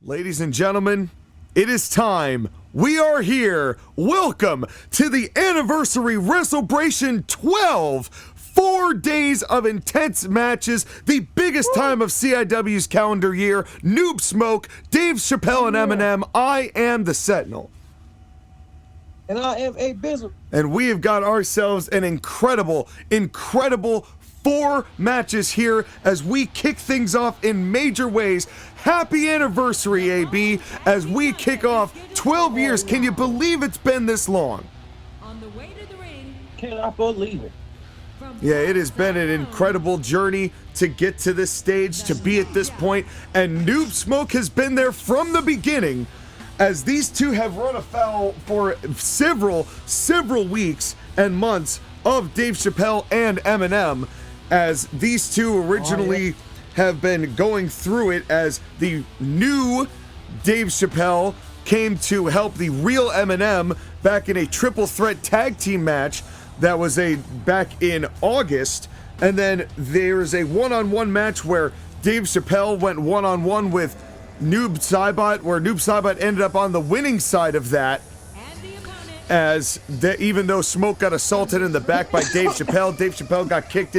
Ladies and gentlemen, it is time. We are here. Welcome to the Anniversary Wres12eBration 12. 4 days of intense matches, the biggest time of CIW's calendar year. Noob-Smoke, Dave Chappelle, and Eminem. I am the Sentinel. And I am Abizzle. And we have got ourselves an incredible 4 matches here as we kick things off in major ways. Happy anniversary, AB, as we kick off 12 years. Can you believe it's been this long? On the way to the ring. Cannot believe it. Yeah, it has been an incredible journey to get to this stage, to be at this point, and Noob-Smoke has been there from the beginning, as these two have run afoul for several weeks and months of Dave Chappelle and Eminem, as these two originally have been going through it as the new Dave Chappelle came to help the real Eminem back in a triple threat tag team match that was back in August. And then there's a one-on-one match where Dave Chappelle went one-on-one with Noob-Saibot, where Noob-Saibot ended up on the winning side of that, as even though Smoke got assaulted in the back by Dave Chappelle got kicked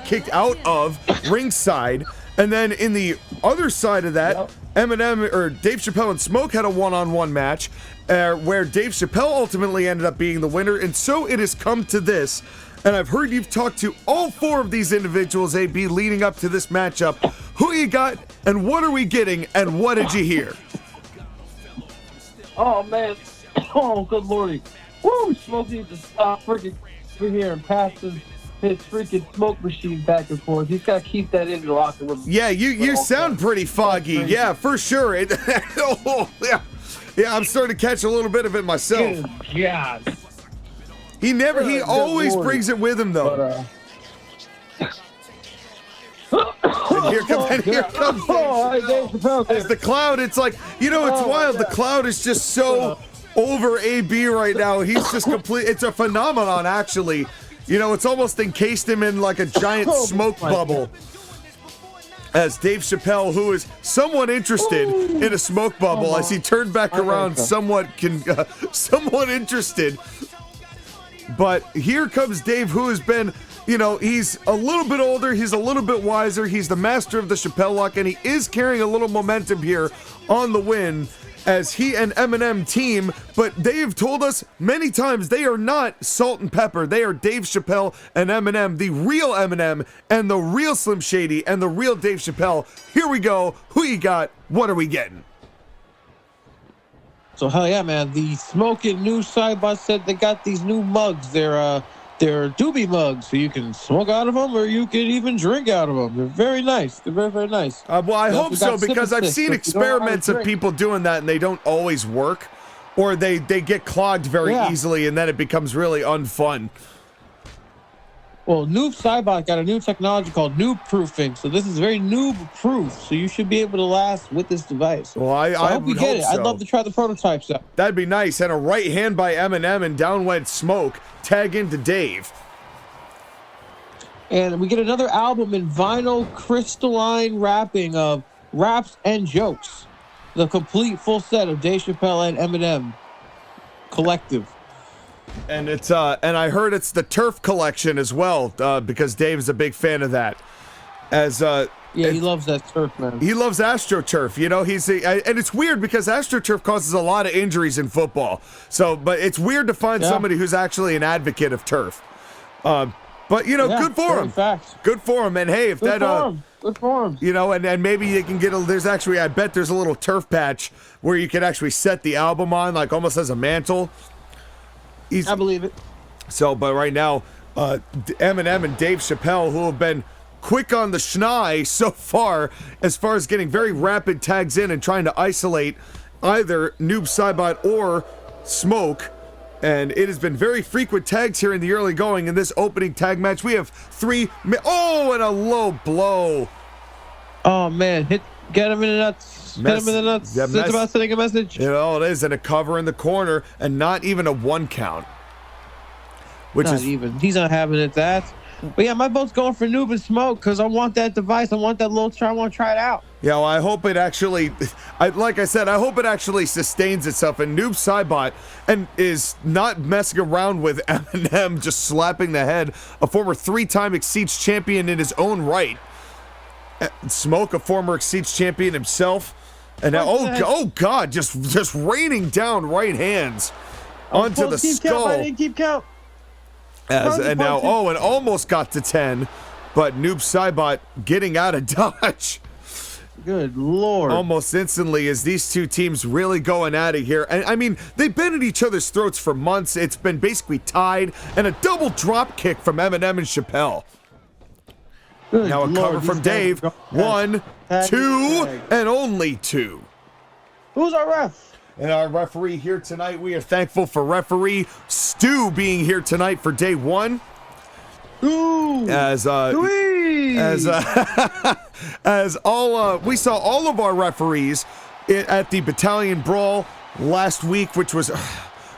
kicked out of ringside. And then in the other side of that, Eminem or Dave Chappelle and Smoke had a one-on-one match where Dave Chappelle ultimately ended up being the winner. And so it has come to this. And I've heard you've talked to all 4 of these individuals, AB, leading up to this matchup. Who you got, and what are we getting, and what did you hear? Oh, man. Oh, good lordy. Woo, Smoke needs to stop freaking here and pass his freaking smoke machine back and forth. He's got to keep that in the locker room. Yeah, you sound pretty foggy. Yeah, for sure. Yeah, I'm starting to catch a little bit of it myself. God. He always brings it with him, though. And here comes Dave Chappelle. As the cloud, it's like, it's wild. The cloud is just so over AB right now. He's just complete. It's a phenomenon, actually. It's almost encased him in like a giant smoke bubble. As Dave Chappelle, who is somewhat interested in a smoke bubble, as he turned back around, somewhat interested. But here comes Dave, who has been, he's a little bit older, he's a little bit wiser, he's the master of the Chappelle lock, and he is carrying a little momentum here on the win as he and Eminem team, but they have told us many times they are not salt and pepper. They are Dave Chappelle and Eminem, the real Eminem and the real Slim Shady and the real Dave Chappelle. Here we go. Who you got? What are we getting? So hell yeah, man. The Smoking New Sidebot said they got these new mugs. They're doobie mugs, so you can smoke out of them or you can even drink out of them. They're very nice. They're very, very nice. Well, I hope so, because I've seen experiments of people doing that and they don't always work, or they get clogged very easily and then it becomes really unfun. Well, Noob-Saibot got a new technology called noob-proofing, so this is very noob-proof, so you should be able to last with this device. Well, I hope we get it. So. I'd love to try the prototypes out. That'd be nice. And a right hand by Eminem and down went Smoke. Tag into Dave. And we get another album in vinyl crystalline wrapping of raps and jokes. The complete full set of Dave Chappelle and Eminem collective. And it's and I heard it's the Turf collection as well, because Dave is a big fan of that. He loves that turf, man. He loves AstroTurf. And it's weird because AstroTurf causes a lot of injuries in football. So, but it's weird to find somebody who's actually an advocate of turf. But good for him. Good for him. And hey, if good for him. And maybe you can get I bet there's a little turf patch where you can actually set the album on, like almost as a mantle. I believe it. So, but right now, Eminem and Dave Chappelle, who have been quick on the schneid so far as getting very rapid tags in and trying to isolate either Noob-Saibot or Smoke. And it has been very frequent tags here in the early going. In this opening tag match, we have 3... and a low blow. Oh, man. Get him in the nuts. Hit him in the nuts. It's about sending a message. It is. And a cover in the corner, and not even a 1 count. He's not having it that. But yeah, my vote's going for Noob-Smoke because I want that device. I want that little try. I want to try it out. Yeah, well, I hope it actually, like I said, I hope it actually sustains itself. And Noob-Saibot and is not messing around with Eminem just slapping the head, a former 3-time Exceeds champion in his own right. Smoke, a former Exceeds champion himself. And now, oh God, just raining down right hands onto the skull. I didn't keep count. And now, and almost got to 10, but Noob-Saibot getting out of dodge. Good Lord. Almost instantly as these two teams really going at it here. And I mean, they've been at each other's throats for months. It's been basically tied, and a double drop kick from Eminem and Chappelle. Good Now a Lord, cover from Dave. 1, 2, and only 2. Who's our ref? And our referee here tonight, we are thankful for referee Stu being here tonight for day 1. Ooh. As we saw all of our referees at the Battalion Brawl last week, which was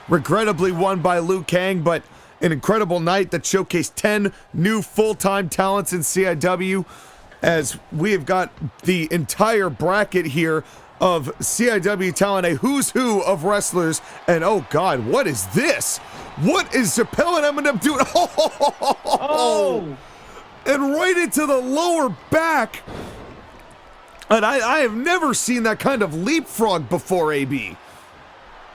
regrettably won by Liu Kang, but an incredible night that showcased 10 new full-time talents in CIW, as we have got the entire bracket here of CIW talent, a who's who of wrestlers. And oh God, what is this? What is Chappelle and Eminem doing? Oh! And right into the lower back. And I have never seen that kind of leapfrog before, AB.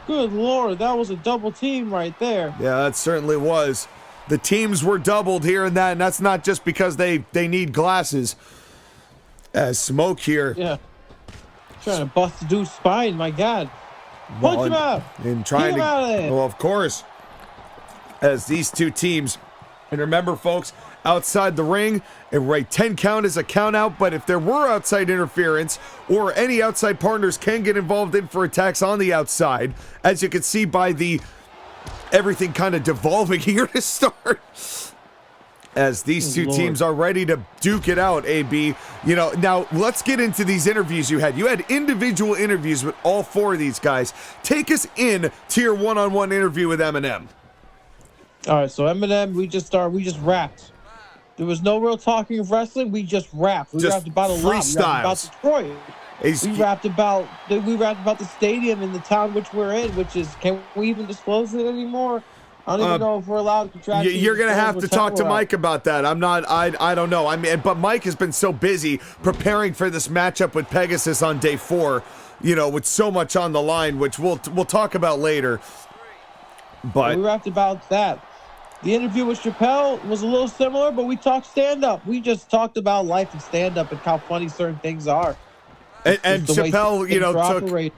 Good Lord, that was a double team right there. Yeah, that certainly was. The teams were doubled here and that, and that's not just because they need glasses. As Smoke here. Yeah. Trying to bust the dude's spine, my God. Punch him out. And trying Get him out of there. Well, of course. As these two teams, and remember, folks, outside the ring, a 10 count is a count out, but if there were outside interference or any outside partners can get involved in for attacks on the outside, as you can see by the everything kind of devolving here to start. As these two teams are ready to duke it out, AB. You know, now let's get into these interviews you had. You had individual interviews with all 4 of these guys. Take us in to your one-on-one interview with Eminem. All right, so Eminem, we just rapped. There was no real talking of wrestling. We just rapped. We rapped about a lot. We rapped about Detroit. We rapped about the stadium in the town which we're in, which is, can we even disclose it anymore? I don't even know if we're allowed to contractually. You're gonna have to talk to Mike about that. I don't know. I mean, but Mike has been so busy preparing for this matchup with Pegasus on day 4, you know, with so much on the line, which we'll talk about later. But we rapped about that. The interview with Chappelle was a little similar, but we talked stand-up. We just talked about life and stand-up and how funny certain things are. And Chappelle, you know, took.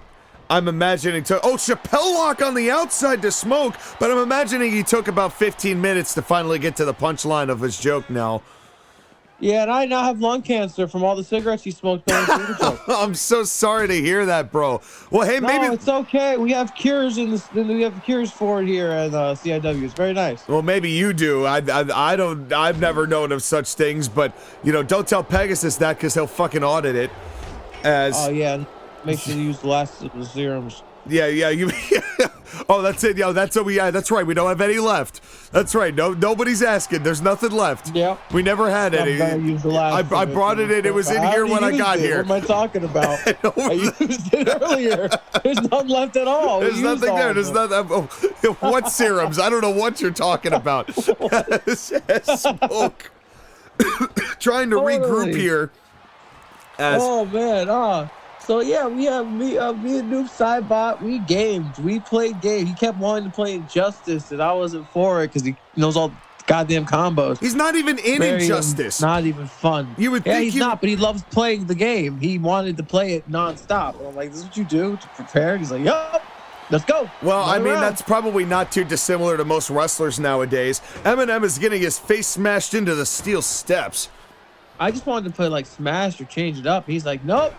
I'm imagining Chappelle lock on the outside to Smoke, but I'm imagining he took about 15 minutes to finally get to the punchline of his joke now. Yeah, and I now have lung cancer from all the cigarettes he smoked during the joke. I'm so sorry to hear that, bro. Well, hey, maybe it's okay. We have cures we have cures for it here at CIW. It's very nice. Well, maybe you do. I don't. I've never known of such things, but you know, don't tell Pegasus that because he'll fucking audit it. Oh yeah. Make sure you use the last of the serums. Yeah. Oh, that's it. Yeah, that's right. We don't have any left. That's right. Nobody's asking. There's nothing left. Yeah. We never had any. I brought it in. It was in here when I got here. What am I talking about? I used it earlier. There's nothing left at all. There's nothing there. There's nothing. What serums? I don't know what you're talking about. Smoke. Trying to regroup here. Oh man. So yeah, we have me and Noob-Saibot. We gamed. We played game. He kept wanting to play Injustice, and I wasn't for it because he knows all goddamn combos. He's not even in Injustice. Not even fun. You would think he's not, but he loves playing the game. He wanted to play it nonstop. And I'm like, this is what you do to prepare? He's like, yup. Let's go. Well, I mean, that's probably not too dissimilar to most wrestlers nowadays. Eminem is getting his face smashed into the steel steps. I just wanted to play like Smash or change it up. He's like, nope.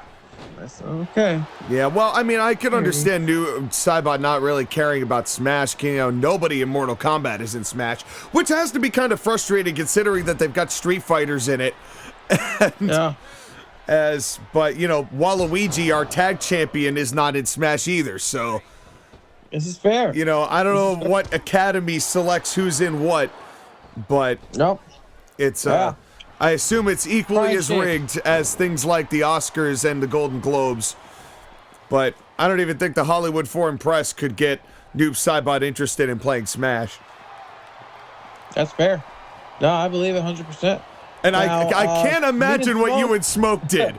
I said, okay. Yeah, well, I mean, I could understand Noob-Saibot not really caring about Smash. You know, nobody in Mortal Kombat is in Smash, which has to be kind of frustrating considering that they've got Street Fighters in it. Yeah. But, you know, Waluigi, our tag champion, is not in Smash either, so. This is fair. You know, I don't know what academy selects who's in what, but. Nope. It's I assume it's equally as rigged as things like the Oscars and the Golden Globes. But I don't even think the Hollywood Foreign Press could get Noob-Saibot interested in playing Smash. That's fair. No, I believe it 100%. And now, I can't imagine what you and Smoke did.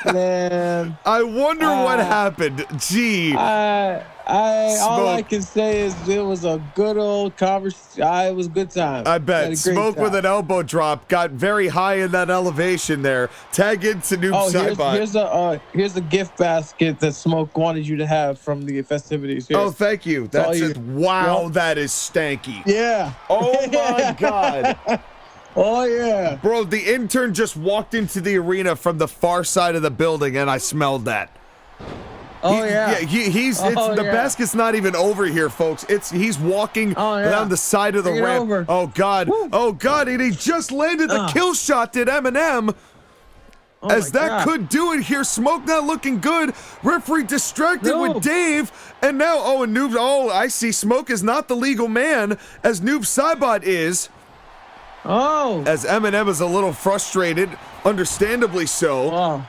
Man. I wonder what happened. Gee. All I can say is it was a good old conversation. It was a good time. I bet. Smoke with an elbow drop got very high in that elevation there. Tag into Noob-Saibot. Here's a gift basket that Smoke wanted you to have from the festivities. Here's, thank you. That's it. Wow, that is stanky. Yeah. Oh my God. Oh, yeah. Bro, the intern just walked into the arena from the far side of the building, and I smelled that. Oh, yeah. The basket's not even over here, folks. He's walking down the side of the ramp. Over. Oh, God. Woo. Oh, God. And he just landed the kill shot, did Eminem. That could do it here. Smoke not looking good. Referee distracted with Dave. And now, I see Smoke is not the legal man, as Noob-Saibot is. Oh. As Eminem is a little frustrated, understandably so.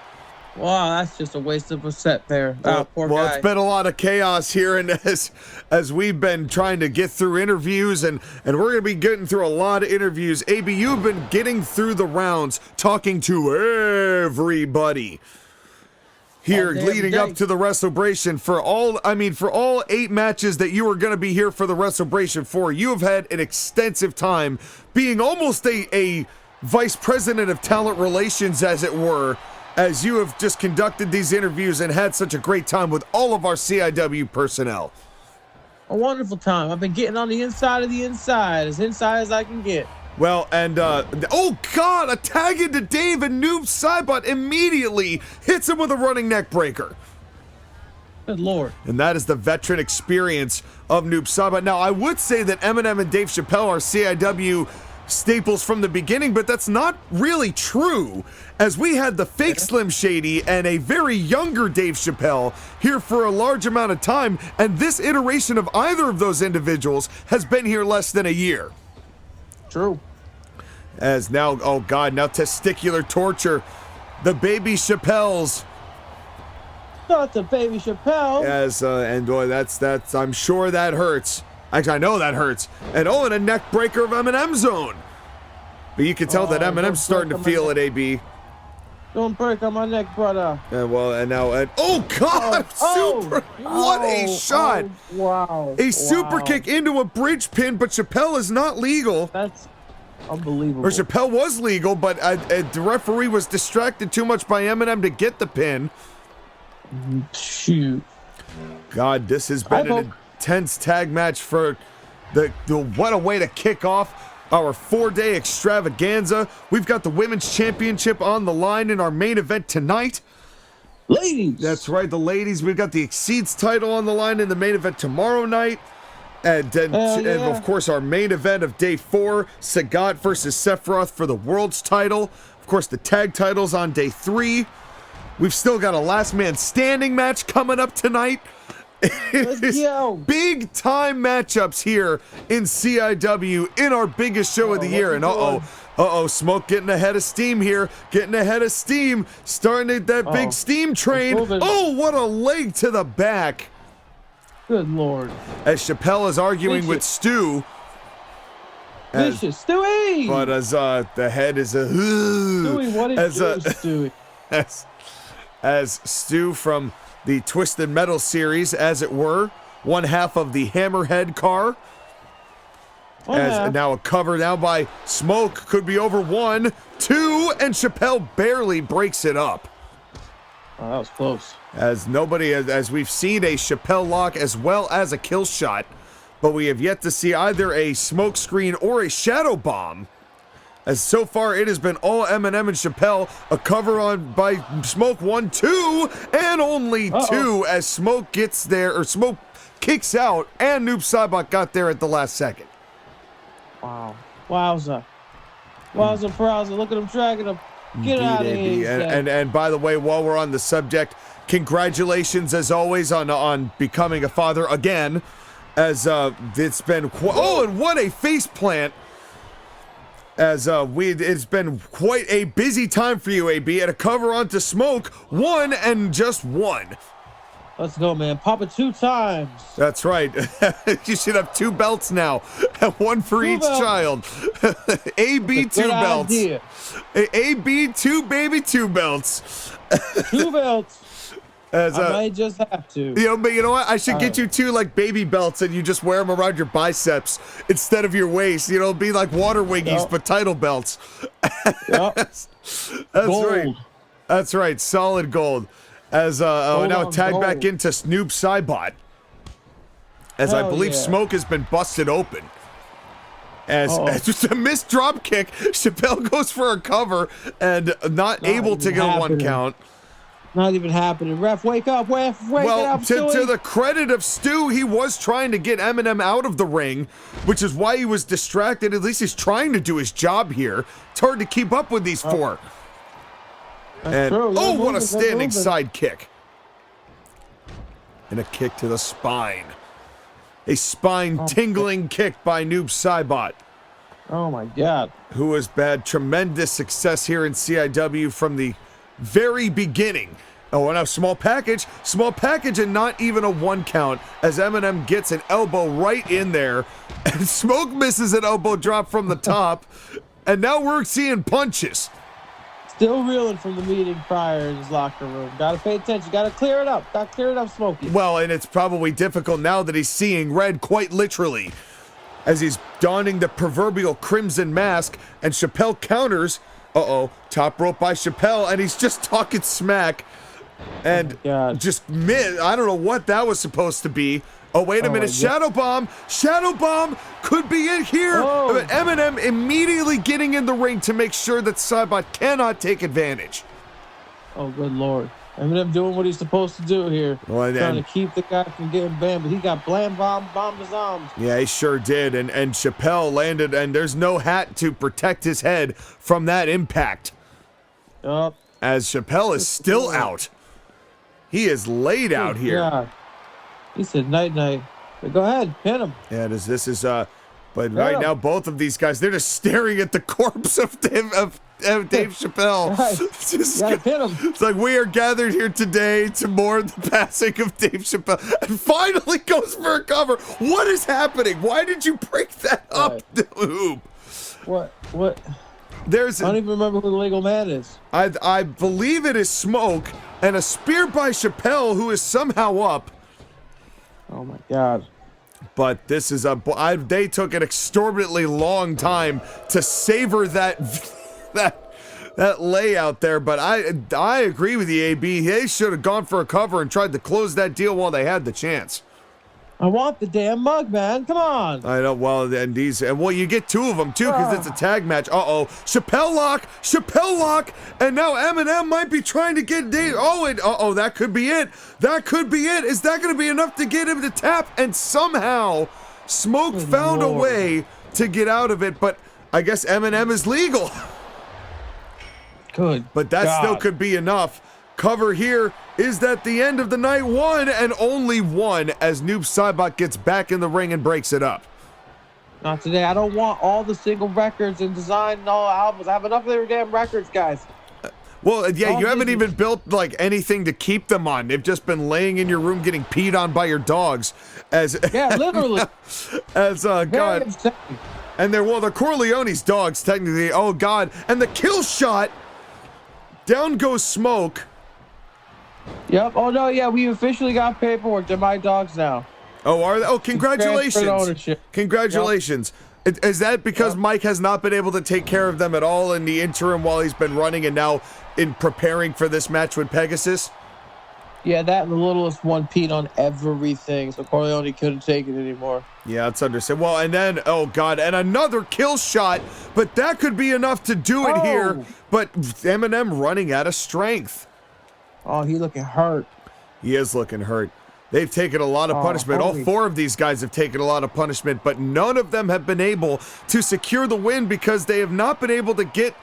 Wow, that's just a waste of a set there. Poor guy. It's been a lot of chaos here, and as we've been trying to get through interviews, and we're going to be getting through a lot of interviews. AB, you've been getting through the rounds, talking to everybody here leading up to the Wrestle-Bration. For all 8 matches that you were going to be here for the Wrestle-Bration for, you have had an extensive time being almost a vice president of talent relations, as it were, as you have just conducted these interviews and had such a great time with all of our CIW personnel. A wonderful time. I've been getting on the inside of the inside as I can get. Well, and, oh God, a tag into Dave, and Noob-Saibot immediately hits him with a running neck breaker. Good Lord. And that is the veteran experience of Noob-Saibot. Now, I would say that Eminem and Dave Chappelle are CIW staples from the beginning, but that's not really true, as we had the fake Slim Shady and a very younger Dave Chappelle here for a large amount of time, and this iteration of either of those individuals has been here less than a year. True. As now, oh God, now testicular torture. The baby Chappelles. Not the baby Chappelle. As, and boy, that's, I'm sure that hurts. Actually, I know that hurts. And a neck breaker of Eminem's zone. But you can tell that Eminem's starting to feel it, AB. Don't break on my neck, brother. And now, oh God, what a shot. Wow. A super kick into a bridge pin, but Chappelle is not legal. That's unbelievable. Or Chappelle was legal, but the referee was distracted too much by Eminem to get the pin. Shoot. God, this has been an intense tag match for the what a way to kick off our 4-day extravaganza. We've got the Women's Championship on the line in our main event tonight. Ladies. That's right, the ladies. We've got the Exceeds title on the line in the main event tomorrow night. And of course, our main event of day 4, Sagat versus Sephiroth for the World's title. Of course, the tag titles on day 3. We've still got a last man standing match coming up tonight. Let's go. Big time matchups here in CIW in our biggest show of the year. And Smoke getting ahead of steam here. Starting that big steam train. Oh, what a leg to the back. Good Lord. As Chappelle is arguing with Stu. Vicious Stewie. But as the head is Stewie, what is Stewie? As Stu from the Twisted Metal series, as it were, one half of the Hammerhead car. Now a cover now by Smoke, could be over 1, 2, and Chappelle barely breaks it up. Oh, that was close. As we've seen a Chappelle lock as well as a kill shot, but we have yet to see either a smoke screen or a shadow bomb. As so far it has been all Eminem and Chappelle, a cover on by Smoke 1, 2, and only 2 as Smoke gets there, or Smoke kicks out, and Noob-Saibot got there at the last second. Wow. Wowza. Look at him dragging him. Get out of here. And by the way, while we're on the subject, congratulations as always on becoming a father again, as it's been and what a face plant As it's been quite a busy time for you, AB, and a cover onto Smoke, 1 and just 1. Let's go, man. Pop it 2 times. That's right. You should have 2 belts now, 1 for each child. AB 2 belts. Idea. AB 2 baby 2 belts. 2 belts. I might just have to. You know, but you know what? I should get you 2 like baby belts, and you just wear them around your biceps instead of your waist. You know, be like water wiggies, but title belts. That's gold. right. That's right. Solid gold. As now tag gold. back into Noob-Smoke. As I believe Smoke has been busted open. As just a missed drop kick, Chappelle goes for a cover and not able to get a 1 count. Not even happening. Ref, wake up. Ref, wake up. To the credit of Stu, he was trying to get Eminem out of the ring, which is why he was distracted. At least he's trying to do his job here. It's hard to keep up with these 4. That's true. Oh, what a standing side kick. And a kick to the spine. A spine-tingling kick by Noob-Smoke. Oh, my God. Who has had tremendous success here in CIW from the very beginning. Oh, and a small package and not even a 1 count as Eminem gets an elbow right in there and Smoke misses an elbow drop from the top and now we're seeing punches. Still reeling from the meeting prior in his locker room. Gotta pay attention. Gotta clear it up. Gotta clear it up, Smokey. Well, and it's probably difficult now that he's seeing red quite literally as he's donning the proverbial crimson mask and Chappelle counters. Top rope by Chappelle, and he's just talking smack. And just miss. I don't know what that was supposed to be. Oh, wait a minute. Shadow Bomb. Shadow Bomb could be it here. But Eminem immediately getting in the ring to make sure that Cybot cannot take advantage. Oh, good Lord. Eminem doing what he's supposed to do here. Well, trying to keep the guy from getting banned, but he got blam bomb the zombs. Yeah, he sure did. And Chappelle landed, and there's no hat to protect his head from that impact. As Chappelle is still out. He is laid out here. Yeah. He said night night. But go ahead, pin him. Yeah, this is but right now both of these guys, they're just staring at the corpse of Dave Chappelle. Gotta pin him. It's like we are gathered here today to mourn the passing of Dave Chappelle, and finally goes for a cover. What is happening? Why did you break that up, Noob? What? I There's. don't even remember who the legal man is. I believe it is Smoke and a spear by Chappelle, who is somehow up. Oh my God. But this is they took an exorbitantly long time to savor that layout there, but I agree with the AB. They should have gone for a cover and tried to close that deal while they had the chance. I want the damn mug, man. Come on. I know. Well, and you get 2 of them too because it's a tag match. Chappelle lock, and now Eminem might be trying to get Dave. That could be it. That could be it. Is that going to be enough to get him to tap? And somehow, Smoke found a way to get out of it, but I guess Eminem is legal. Good. But that still could be enough. Cover here. Is that the end of the night? 1 and only 1 as Noob-Smoke gets back in the ring and breaks it up. Not today. I don't want all the single records and design and all albums. I have enough of their damn records, guys. You haven't even built like anything to keep them on. They've just been laying in your room getting peed on by your dogs. Literally. God. Insane. And they're Corleone's dogs, technically. Oh, God. And the kill shot. Down goes Smoke. Yep. Oh, no, yeah. We officially got paperwork. They're my dogs now. Oh, are they? Oh, congratulations. Congratulations. Yep. Is that because Mike has not been able to take care of them at all in the interim while he's been running and now in preparing for this match with Pegasus? Yeah, that and the littlest one peed on everything, so Corleone couldn't take it anymore. Yeah, that's understandable. Well, and then, oh, God, and another kill shot, but that could be enough to do it here. But Eminem running out of strength. Oh, he looking hurt. He is looking hurt. They've taken a lot of punishment. All 4 of these guys have taken a lot of punishment, but none of them have been able to secure the win because they have not been able to get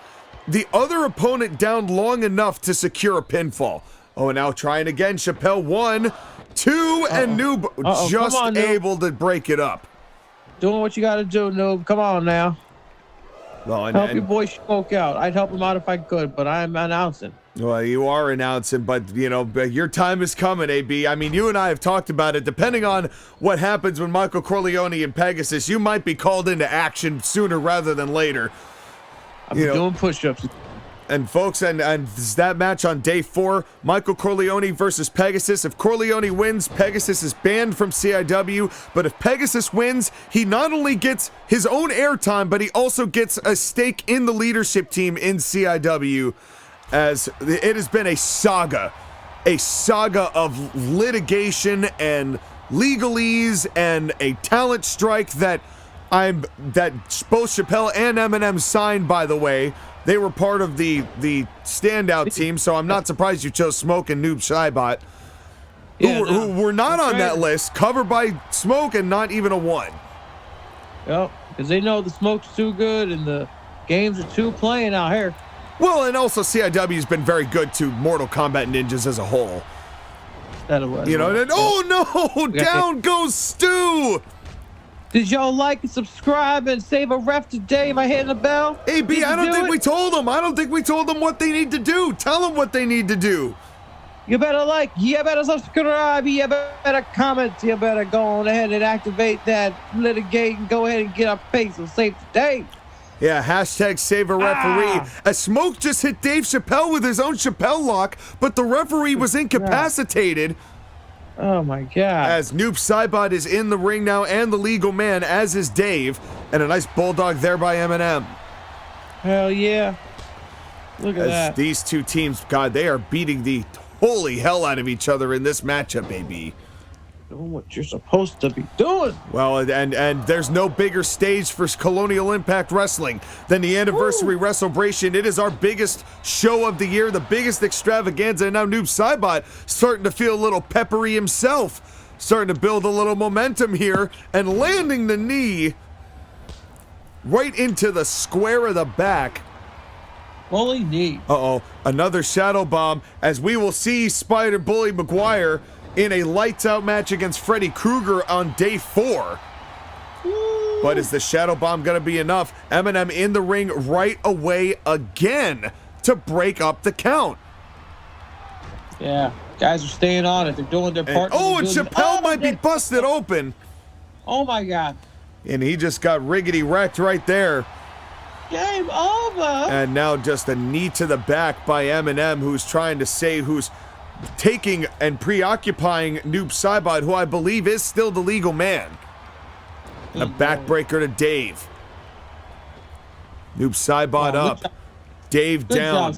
the other opponent down long enough to secure a pinfall. Oh, and now trying again. Chappelle 1, 2, and Noob just able to break it up. Doing what you got to do, Noob. Come on now. Well, help your boy Smoke out. I'd help him out if I could, but I'm announcing. Well, you are announcing, but, you know, your time is coming, AB. I mean, you and I have talked about it. Depending on what happens with Michael Corleone and Pegasus, you might be called into action sooner rather than later. I'm doing push-ups. And folks, and that match on day 4, Michael Corleone versus Pegasus. If Corleone wins, Pegasus is banned from CIW. But if Pegasus wins, he not only gets his own airtime, but he also gets a stake in the leadership team in CIW. As it has been a saga of litigation and legalese and a talent strike that both Chappelle and Eminem signed, by the way. They were part of the standout team, so I'm not surprised you chose Smoke and Noob-Smoke, who were not on that list, covered by Smoke and not even a 1. Yep, because they know the Smoke's too good and the games are too playing out here. Well, and also CIW has been very good to Mortal Kombat Ninjas as a whole. You know, and oh no, down goes Stu! Did y'all like and subscribe and save a ref today by hitting the bell? AB, I don't think we told them. I don't think we told them what they need to do. Tell them what they need to do. You better like, you better subscribe, you better comment, you better go on ahead and activate that litigate and go ahead and get our face and save today. Yeah, hashtag save a referee. As Smoke just hit Dave Chappelle with his own Chappelle lock, but the referee was incapacitated. Oh my God. As Noob-Smoke is in the ring now and the legal man, as is Dave. And a nice bulldog there by Eminem. Hell yeah. Look at that. These two teams, God, they are beating the holy hell out of each other in this matchup, baby. Doing what you're supposed to be doing. Well, and there's no bigger stage for Colonial Impact Wrestling than the Anniversary Wres12eBration. It is our biggest show of the year, the biggest extravaganza, and now Noob-Smoke starting to feel a little peppery himself, starting to build a little momentum here, and landing the knee right into the square of the back. Holy knee. Uh-oh, another shadow bomb, as we will see Spider Bully McGuire in a lights-out match against Freddy Krueger on day 4. But is the shadow bomb going to be enough? Eminem in the ring right away again to break up the count. Yeah, guys are staying on it. They're doing their part. Oh, and Chappelle might be busted open. Oh, my God. And he just got riggedy wrecked right there. Game over. And now just a knee to the back by Eminem, who's trying to say who's taking and preoccupying Noob-Smoke, who I believe is still the legal man. And a backbreaker to Dave. Noob-Smoke up. Dave down.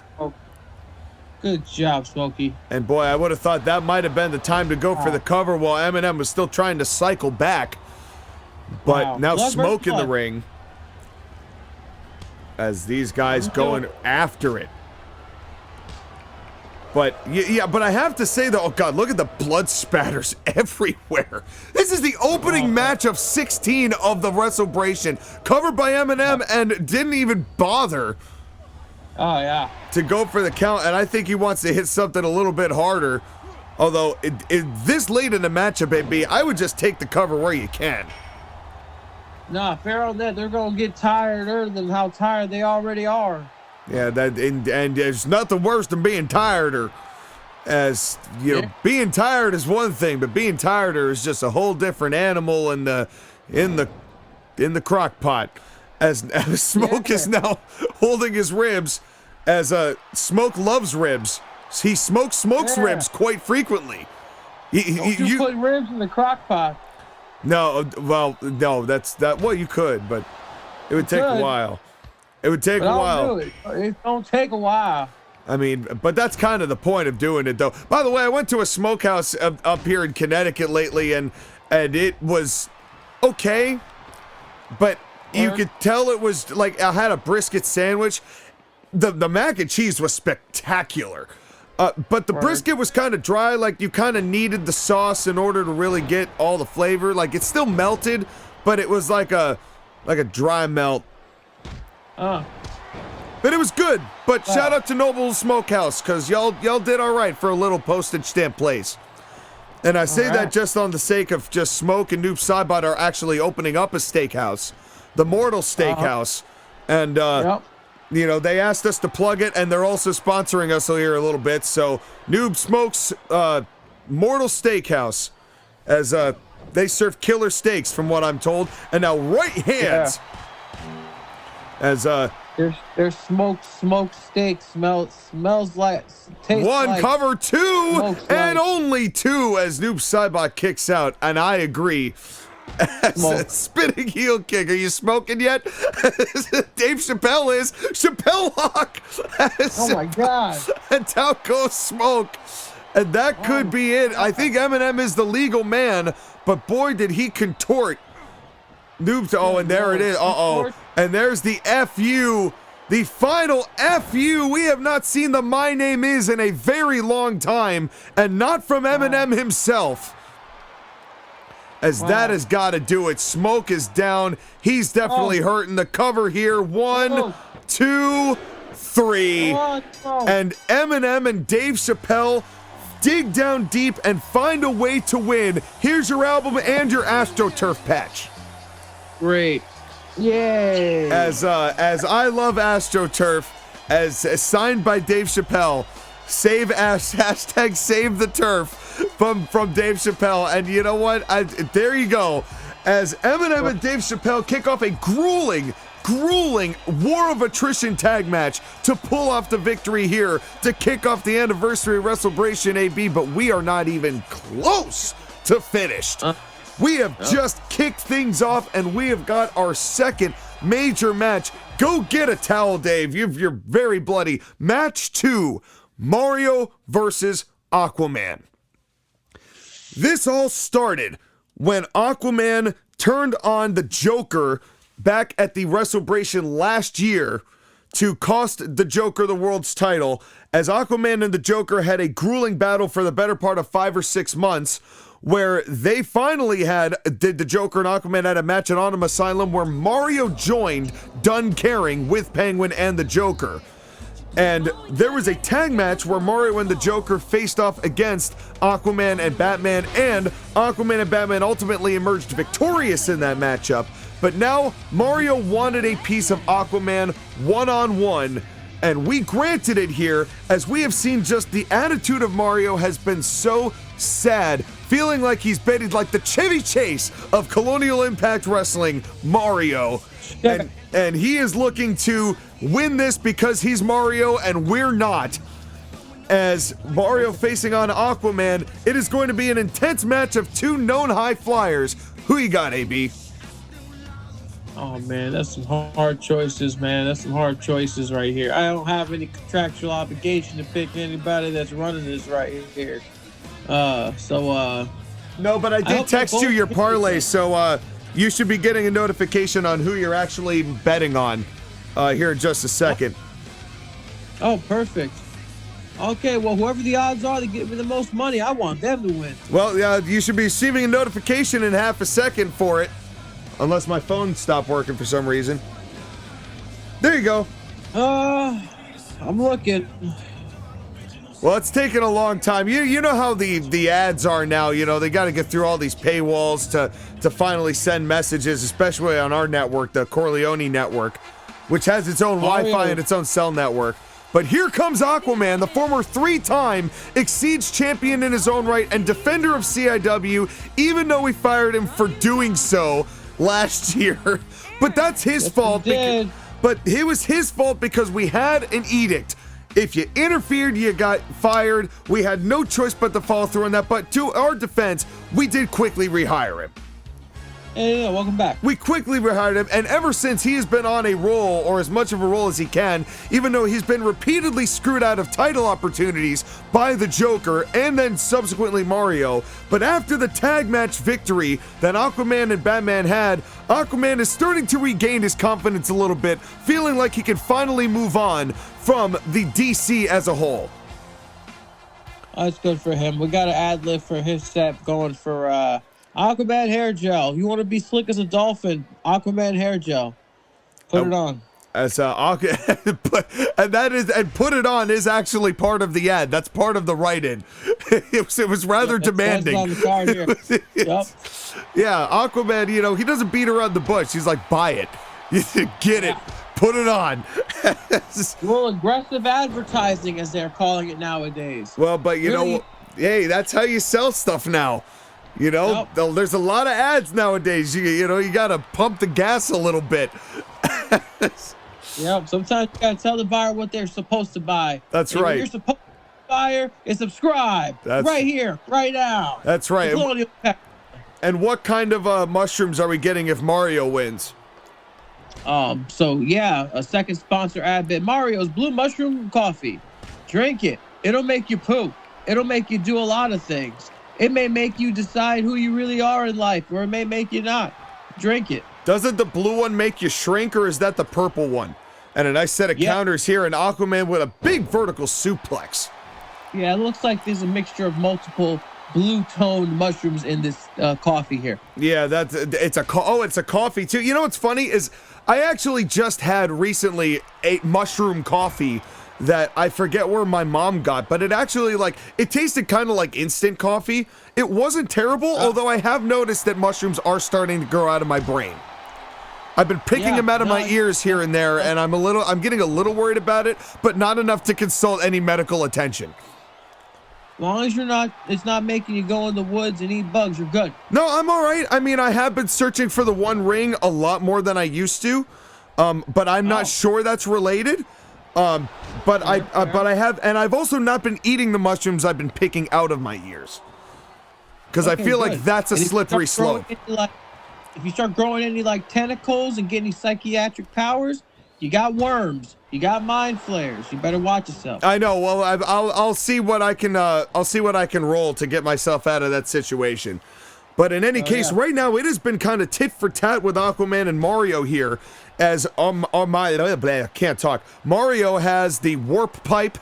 Good job, Smokey. And boy, I would have thought that might have been the time to go for the cover while Eminem was still trying to cycle back. But now Smoke in the ring. As these guys going after it. But, yeah, but I have to say, though, oh, God, look at the blood spatters everywhere. This is the opening match of 16 of the Wres12eBration, covered by Eminem, and didn't even bother to go for the count. And I think he wants to hit something a little bit harder. Although, this late in the matchup, baby, I would just take the cover where you can. Nah, fair on that. They're going to get tireder than how tired they already are. Yeah, and there's nothing worse than being tireder. As you know, being tired is one thing, but being tireder is just a whole different animal in the crock pot. As Smoke is now holding his ribs, as Smoke loves ribs. He smokes ribs quite frequently. You put ribs in the crock pot. No, well, no, that's that. Well, you could, but it would take a while. It would take a while. It don't take a while. I mean, but that's kind of the point of doing it, though. By the way, I went to a smokehouse up here in Connecticut lately, and it was okay, but you could tell it was like I had a brisket sandwich. The mac and cheese was spectacular, but the brisket was kind of dry. Like you kind of needed the sauce in order to really get all the flavor. Like it still melted, but it was like a dry melt. But it was good. But shout out to Noble Smokehouse, because y'all did all right for a little postage stamp place. And I say that just on the sake of just Smoke and Noob-Smoke are actually opening up a steakhouse, the Mortal Steakhouse, And, you know, they asked us to plug it, and they're also sponsoring us here a little bit. So, Noob-Smoke's Mortal Steakhouse, as they serve killer steaks, from what I'm told. And now Right Hands, as their smoked steak smells like, tastes one like, cover, two, and like. only two, as Noob Saibot kicks out, and I agree. Spinning heel kick. Are you smoking yet? Dave Chappelle is. Chappelle Hawk. Oh my God. And down goes Smoke. And that could be it. I think Eminem is the legal man, but boy, did he contort. Noob. Oh, and there it is. Uh-oh. And there's the FU. The final FU. We have not seen the My Name Is in a very long time, and not from Eminem himself. As that has got to do it. Smoke is down. He's definitely hurting. The cover here. 1, 2, 3. And Eminem and Dave Chappelle dig down deep and find a way to win. Here's your album and your AstroTurf patch. Great. Yay. As I love AstroTurf, as signed by Dave Chappelle. Hashtag save the turf from Dave Chappelle. And you know what? There you go. As Eminem and Dave Chappelle kick off a grueling war of attrition tag match to pull off the victory here to kick off the Anniversary Wres12eBration AB, but we are not even close to finished. We have just kicked things off, and we have got our second major match. Go get a towel, Dave. You're very bloody. Match 2. Mario versus Aquaman. This all started when Aquaman turned on the Joker back at the Wrestle-Bration last year to cost the Joker the world's title, as Aquaman and the Joker had a grueling battle for the better part of 5 or 6 months, where they finally did the Joker and Aquaman had a match at Arkham Asylum where Mario joined, done caring, with Penguin and the Joker. And there was a tag match where Mario and the Joker faced off against Aquaman and Batman, and Aquaman and Batman ultimately emerged victorious in that matchup. But now Mario wanted a piece of Aquaman one-on-one, and we granted it here, as we have seen just the attitude of Mario has been so sad, feeling like he's baited like the Chevy Chase of Colonial Impact Wrestling, Mario. And he is looking to win this because he's Mario and we're not. As Mario facing on Aquaman, it is going to be an intense match of two known high flyers. Who you got, AB? Oh man, that's some hard choices, man. That's some hard choices right here. I don't have any contractual obligation to pick anybody that's running this right here. No, but I did text you your parlay, so you should be getting a notification on who you're actually betting on here in just a second. Oh, perfect. Okay, well, whoever the odds are to get me the most money, I want them to win. Well, you should be receiving a notification in half a second for it. Unless my phone stopped working for some reason. There you go. I'm looking. Well, it's taken a long time. You know how the ads are now. You know, they got to get through all these paywalls to finally send messages, especially on our network, the Corleone network, which has its own Wi-Fi and its own cell network. But here comes Aquaman, the former 3-time Exceeds champion in his own right and defender of CIW, even though we fired him for doing so last year. But that's his fault. But it was his fault because we had an edict. If you interfered, you got fired. We had no choice but to follow through on that. But to our defense, we did quickly rehire him. Yeah, welcome back. We quickly rehired him, and ever since he has been on a roll, or as much of a roll as he can, even though he's been repeatedly screwed out of title opportunities by the Joker and then subsequently Mario. But after the tag match victory that Aquaman and Batman had, Aquaman is starting to regain his confidence a little bit, feeling like he can finally move on from the DC as a whole. That's good for him. We got an ad lib for his set going for Aquaman hair gel. You want to be slick as a dolphin? Aquaman hair gel. Put it on. As and put it on is actually part of the ad. That's part of the write-in. It was rather demanding. On the card here. Yep. Yeah, Aquaman. You know, he doesn't beat around the bush. He's like, buy it, get it, Put it on. Well, aggressive advertising, as they're calling it nowadays. Well, but you Really? know, hey, that's how you sell stuff now. You know, there's a lot of ads nowadays. You know, you got to pump the gas a little bit. Yeah, sometimes you got to tell the buyer what they're supposed to buy. That's and right. What you're supposed to buy is subscribe right here, right now. That's right. Colonial. And what kind of mushrooms are we getting if Mario wins? So yeah, a second sponsor ad bit. Mario's Blue Mushroom Coffee. Drink it. It'll make you poop. It'll make you do a lot of things. It may make you decide who you really are in life, or it may make you not. Drink it. Doesn't the blue one make you shrink, or is that the purple one? And a nice set of counters here, and Aquaman with a big vertical suplex. Yeah, it looks like there's a mixture of multiple blue-toned mushrooms in this coffee here. Yeah, it's a coffee too. You know what's funny is I actually just had recently a mushroom coffee that I forget where my mom got, but it actually it tasted kind of like instant coffee. It wasn't terrible, although I have noticed that mushrooms are starting to grow out of my brain. I've been picking them out of my ears here and there, and I'm getting a little worried about it, but not enough to consult any medical attention. As long as it's not making you go in the woods and eat bugs, you're good. No, I'm all right. I mean, I have been searching for the One Ring a lot more than I used to, but I'm not sure that's related. But I have, and I've also not been eating the mushrooms I've been picking out of my ears, because I feel like that's a slippery slope. If you start growing any tentacles and getting psychiatric powers, you got worms, you got mind flares. You better watch yourself. I know. Well, I'll see what I can. I'll see what I can roll to get myself out of that situation. But in any case, right now it has been kind of tit for tat with Aquaman and Mario here. As I can't talk. Mario has the warp pipe,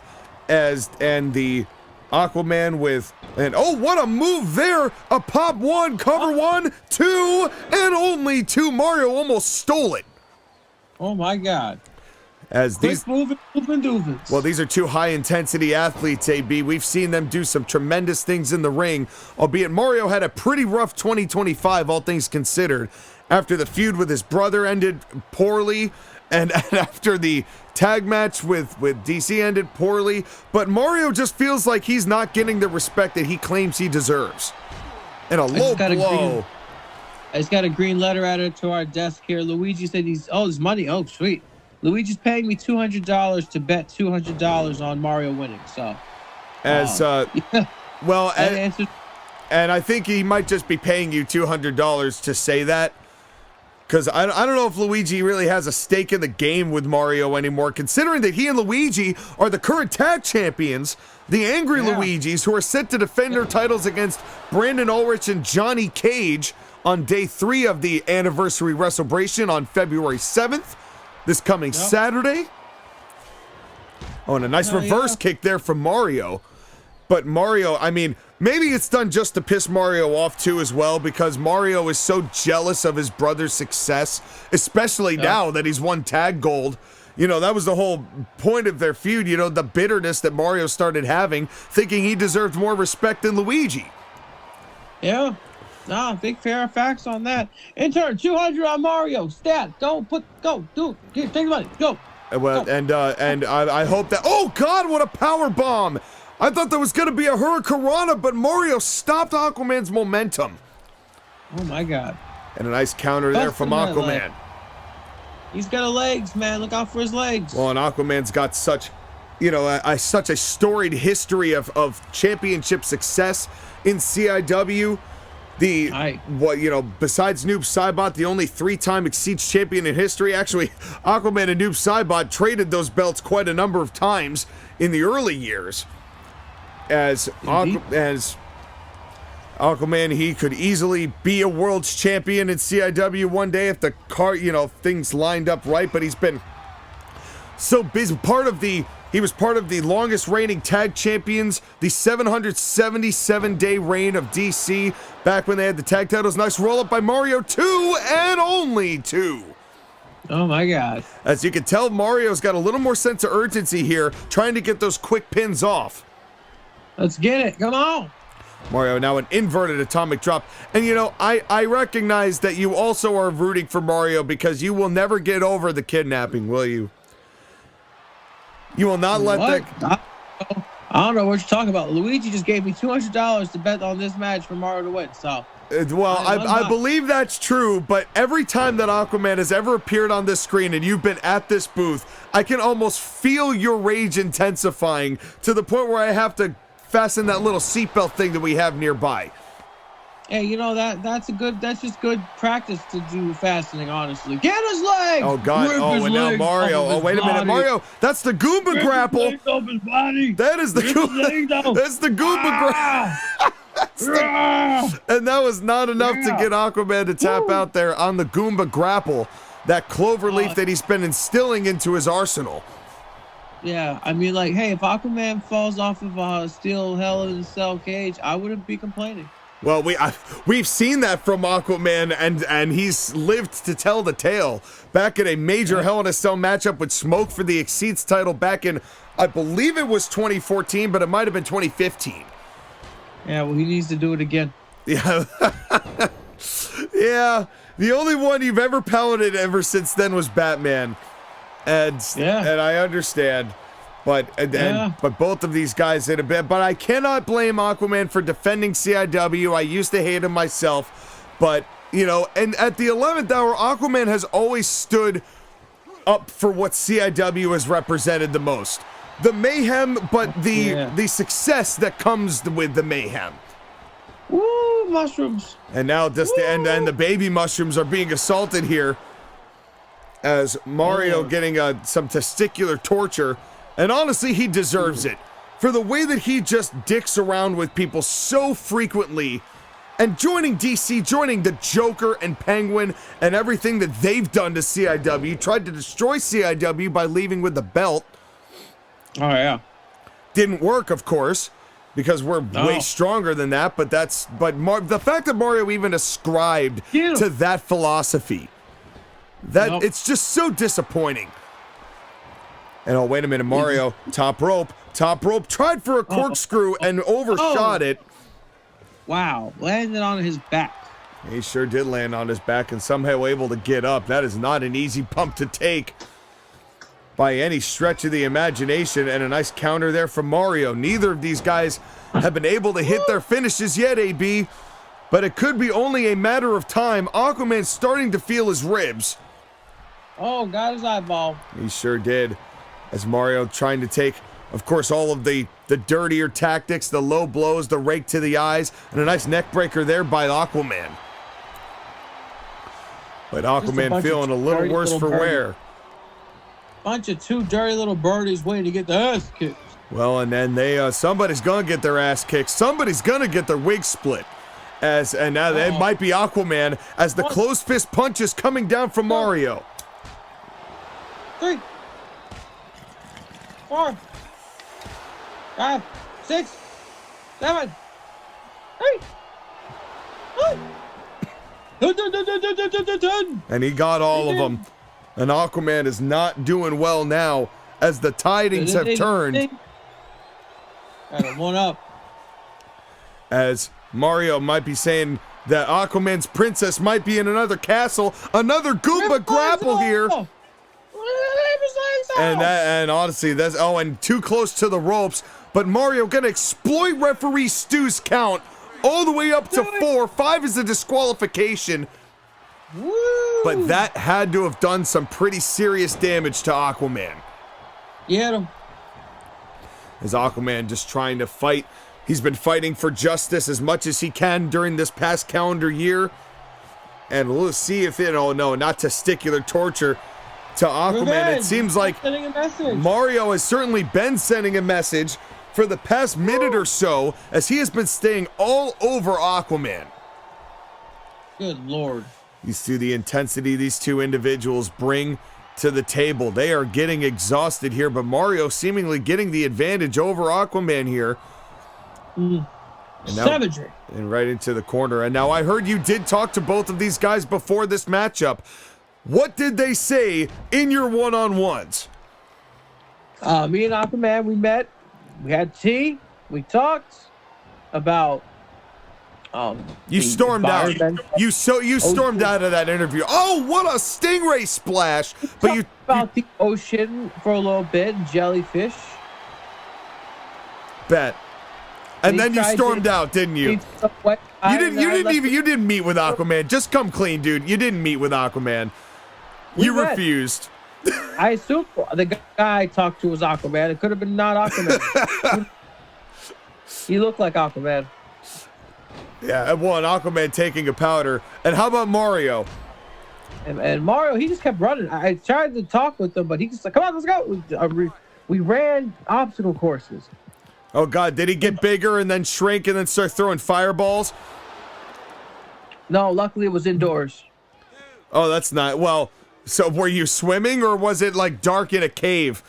and the Aquaman with, and what a move there! A pop one, cover 1, 2, and only 2. Mario almost stole it. Oh my God. As these moving. Well, these are two high-intensity athletes, AB. We've seen them do some tremendous things in the ring, albeit Mario had a pretty rough 2025, all things considered, after the feud with his brother ended poorly, and after the tag match with DC ended poorly. But Mario just feels like he's not getting the respect that he claims he deserves. And a low blow. I just got a green letter added to our desk here. Luigi said there's money. Oh, sweet. Luigi's paying me $200 to bet $200 on Mario winning. So, well, and I think he might just be paying you $200 to say that, because I don't know if Luigi really has a stake in the game with Mario anymore, considering that he and Luigi are the current tag champions, the Angry Luigis, who are set to defend their titles against Brandon Ulrich and Johnny Cage on day 3 of the Anniversary Wres12eBration on February 7th. This coming Saturday. Oh, and a nice reverse kick there from Mario. But Mario, I mean, maybe it's done just to piss Mario off too as well, because Mario is so jealous of his brother's success, especially now that he's won tag gold. You know, that was the whole point of their feud, you know, the bitterness that Mario started having, thinking he deserved more respect than Luigi. Yeah. Nah, big fair facts on that. Intern, 200 on Mario. Stat. Go, do. Here, take the money. Go. Well, go. And I hope that. Oh God, what a power bomb! I thought there was gonna be a Hurricanrana, but Mario stopped Aquaman's momentum. Oh my God. And a nice counter there from Aquaman. He's got legs, man. Look out for his legs. Well, and Aquaman's got such, you know, such a storied history of championship success in CIW. Besides Noob-Saibot, the only 3-time Exceeds champion in history. Actually, Aquaman and Noob-Saibot traded those belts quite a number of times in the early years. As Aquaman, he could easily be a world's champion in CIW one day if the things lined up right, but he's been so busy. He was part of the longest reigning tag champions, the 777-day reign of DC, back when they had the tag titles. Nice roll-up by Mario, 2 and only 2. Oh, my God. As you can tell, Mario's got a little more sense of urgency here, trying to get those quick pins off. Let's get it. Come on. Mario now an inverted atomic drop. And you know, I recognize that you also are rooting for Mario because you will never get over the kidnapping, will you? You will not let that... I don't know what you're talking about. Luigi just gave me $200 to bet on this match for Mario to win, so... Well, I believe that's true, but every time that Aquaman has ever appeared on this screen and you've been at this booth, I can almost feel your rage intensifying to the point where I have to fasten that little seatbelt thing that we have nearby. Hey, you know, that's just good practice to do fastening, honestly. Get his leg! Oh, God. Oh, and now Mario. Oh, wait a minute. Mario, that's the Goomba grapple. That is the Goomba. That's the Goomba grapple. And that was not enough to get Aquaman to tap out there on the Goomba grapple, that clover leaf that he's been instilling into his arsenal. Yeah, I mean, like, hey, if Aquaman falls off of a steel Hell in a Cell cage, I wouldn't be complaining. Well, we've seen that from Aquaman, and he's lived to tell the tale. Back in a major Hell in a Cell matchup with Smoke for the Exceeds title back in, I believe it was 2014, but it might have been 2015. Yeah, well, he needs to do it again. Yeah. Yeah. The only one you've ever paladed ever since then was Batman. And I understand. But but both of these guys hit a bit. But I cannot blame Aquaman for defending CIW. I used to hate him myself. But, you know, and at the 11th hour, Aquaman has always stood up for what CIW has represented the most. The mayhem, but the success that comes with the mayhem. Woo, mushrooms. And now just and the baby mushrooms are being assaulted here as Mario getting some testicular torture. And honestly, he deserves it. For the way that he just dicks around with people so frequently and joining DC, joining the Joker and Penguin and everything that they've done to CIW, tried to destroy CIW by leaving with the belt. Oh, yeah. Didn't work, of course, because we're way stronger than that, but the fact that Mario even ascribed to that philosophy, it's just so disappointing. And oh, wait a minute, Mario, top rope, tried for a corkscrew and overshot it. Wow, landed on his back. He sure did land on his back and somehow able to get up. That is not an easy bump to take by any stretch of the imagination, and a nice counter there from Mario. Neither of these guys have been able to hit their finishes yet, AB, but it could be only a matter of time. Aquaman's starting to feel his ribs. Oh, got his eyeball. He sure did. As Mario trying to take, of course, all of the dirtier tactics, the low blows, the rake to the eyes, and a nice neck breaker there by Aquaman. But Aquaman feeling a little worse for wear. Bunch of two dirty little birdies waiting to get their ass kicked. Well, and then somebody's gonna get their ass kicked. Somebody's gonna get their wig split. And now it might be Aquaman as the closed fist punch is coming down from Mario. 3, 4, 5, 6, 7, 8, 9. And he got all of them. And Aquaman is not doing well now as the tidings have turned. Got him one up. As Mario might be saying that Aquaman's princess might be in another castle. Another Goomba grapple here. And honestly, that's and too close to the ropes. But Mario gonna exploit referee Stu's count all the way up to 4. 5 is a disqualification. Woo. But that had to have done some pretty serious damage to Aquaman. You hit him. As Aquaman just trying to fight. He's been fighting for justice as much as he can during this past calendar year. And we'll see if not testicular torture to Aquaman. Revenge. It seems like Mario has certainly been sending a message for the past minute or so as he has been staying all over Aquaman. Good Lord. You see the intensity these two individuals bring to the table. They are getting exhausted here, but Mario seemingly getting the advantage over Aquaman here. Savagery. And right into the corner. And now I heard you did talk to both of these guys before this matchup. What did they say in your one-on-ones? Me and Aquaman, we met. We had tea. We talked about You stormed out. You stormed out of that interview. Oh, what a stingray splash! But you about the ocean for a little bit, jellyfish. Bet. And then you stormed out, didn't you? You didn't meet with Aquaman. Just come clean, dude. You didn't meet with Aquaman. You refused. I assume the guy I talked to was Aquaman. It could have been not Aquaman. He looked like Aquaman. Yeah, and one Aquaman taking a powder. And how about Mario? And Mario, he just kept running. I tried to talk with him, but he just like, come on, let's go. We ran obstacle courses. Oh, God, did he get bigger and then shrink and then start throwing fireballs? No, luckily it was indoors. Oh, that's not... Well, so were you swimming or was it, like, dark in a cave?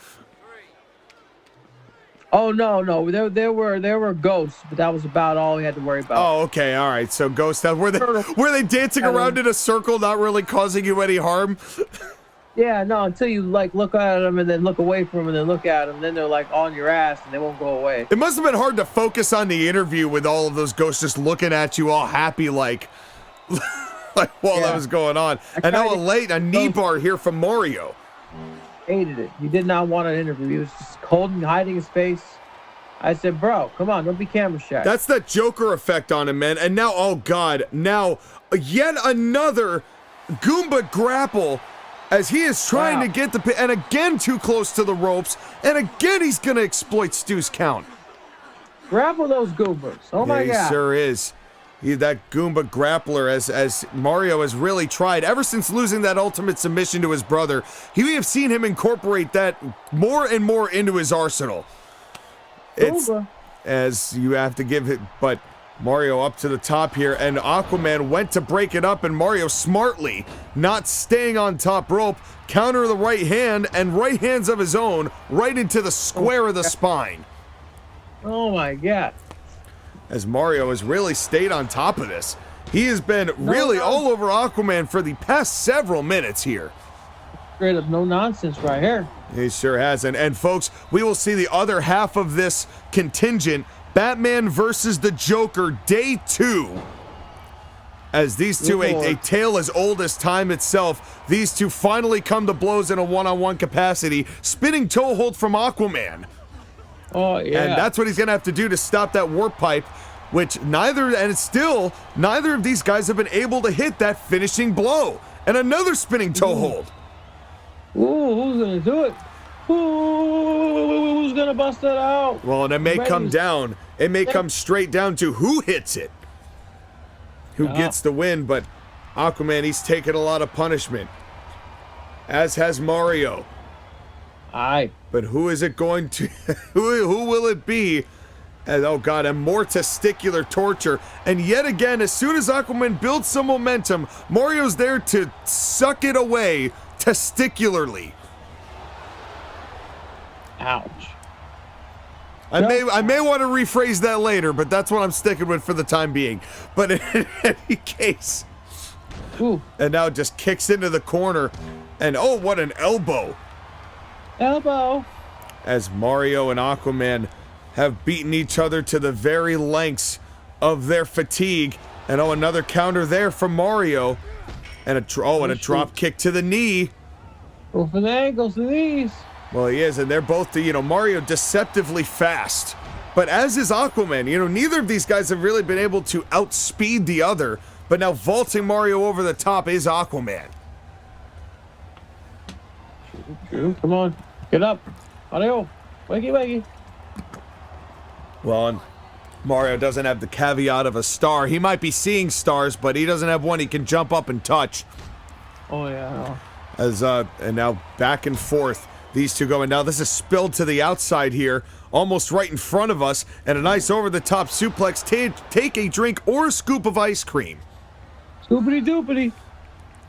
Oh, no. There were ghosts, but that was about all we had to worry about. Oh, okay, all right. So ghosts... Were they dancing around in a circle, not really causing you any harm? Yeah, no, until you, like, look at them and then look away from them and then look at them. Then they're, like, on your ass and they won't go away. It must have been hard to focus on the interview with all of those ghosts just looking at you all happy, like while that was going on. And now a knee bar here from Mario. Hated it. He did not want an interview. He was just cold and hiding his face. I said, bro, come on, don't be camera shy. That's that Joker effect on him, man. And now, oh, God, now yet another Goomba grapple as he is trying to get the pin, and again too close to the ropes, and again he's going to exploit Stu's count. Grapple those Goombas. Oh, my God. He sure is. That Goomba grappler, as Mario has really tried, ever since losing that ultimate submission to his brother, we have seen him incorporate that more and more into his arsenal. It's, as you have to give it, but Mario up to the top here, and Aquaman went to break it up, and Mario smartly, not staying on top rope, counter the right hand, and right hands of his own, right into the square of the spine. Oh my God. As Mario has really stayed on top of this. He has been really all over Aquaman for the past several minutes here. Straight up no nonsense right here. He sure has. And folks, we will see the other half of this contingent, Batman versus the Joker, Day 2. As these two, a tale as old as time itself, these two finally come to blows in a one-on-one capacity, spinning toe hold from Aquaman. Oh, yeah. And that's what he's going to have to do to stop that warp pipe, which neither of these guys have been able to hit that finishing blow. And another spinning toe hold. Ooh, who's going to do it? Ooh, who's going to bust that out? Well, and it may come down. It may come straight down to who hits it. Who gets the win, but Aquaman, he's taken a lot of punishment. As has Mario. Aye. But who is it going to... who will it be? And, oh, God, and more testicular torture. And yet again, as soon as Aquaman builds some momentum, Mario's there to suck it away testicularly. Ouch. I may want to rephrase that later, but that's what I'm sticking with for the time being. But in any case... Ooh. And now just kicks into the corner. And, oh, what an elbow. Elbow. As Mario and Aquaman have beaten each other to the very lengths of their fatigue. And oh, another counter there from Mario. And a drop kick to the knee. Go for the ankles, the knees. Well, he is, and they're both, Mario deceptively fast. But as is Aquaman, neither of these guys have really been able to outspeed the other. But now vaulting Mario over the top is Aquaman. Come on. Get up. Mario. Wakey, wakey. Well, and Mario doesn't have the caveat of a star. He might be seeing stars, but he doesn't have one he can jump up and touch. Oh, yeah. And now back and forth. These two going. Now this is spilled to the outside here, almost right in front of us, and a nice over-the-top suplex. Take a drink or a scoop of ice cream. Scoopity doopity.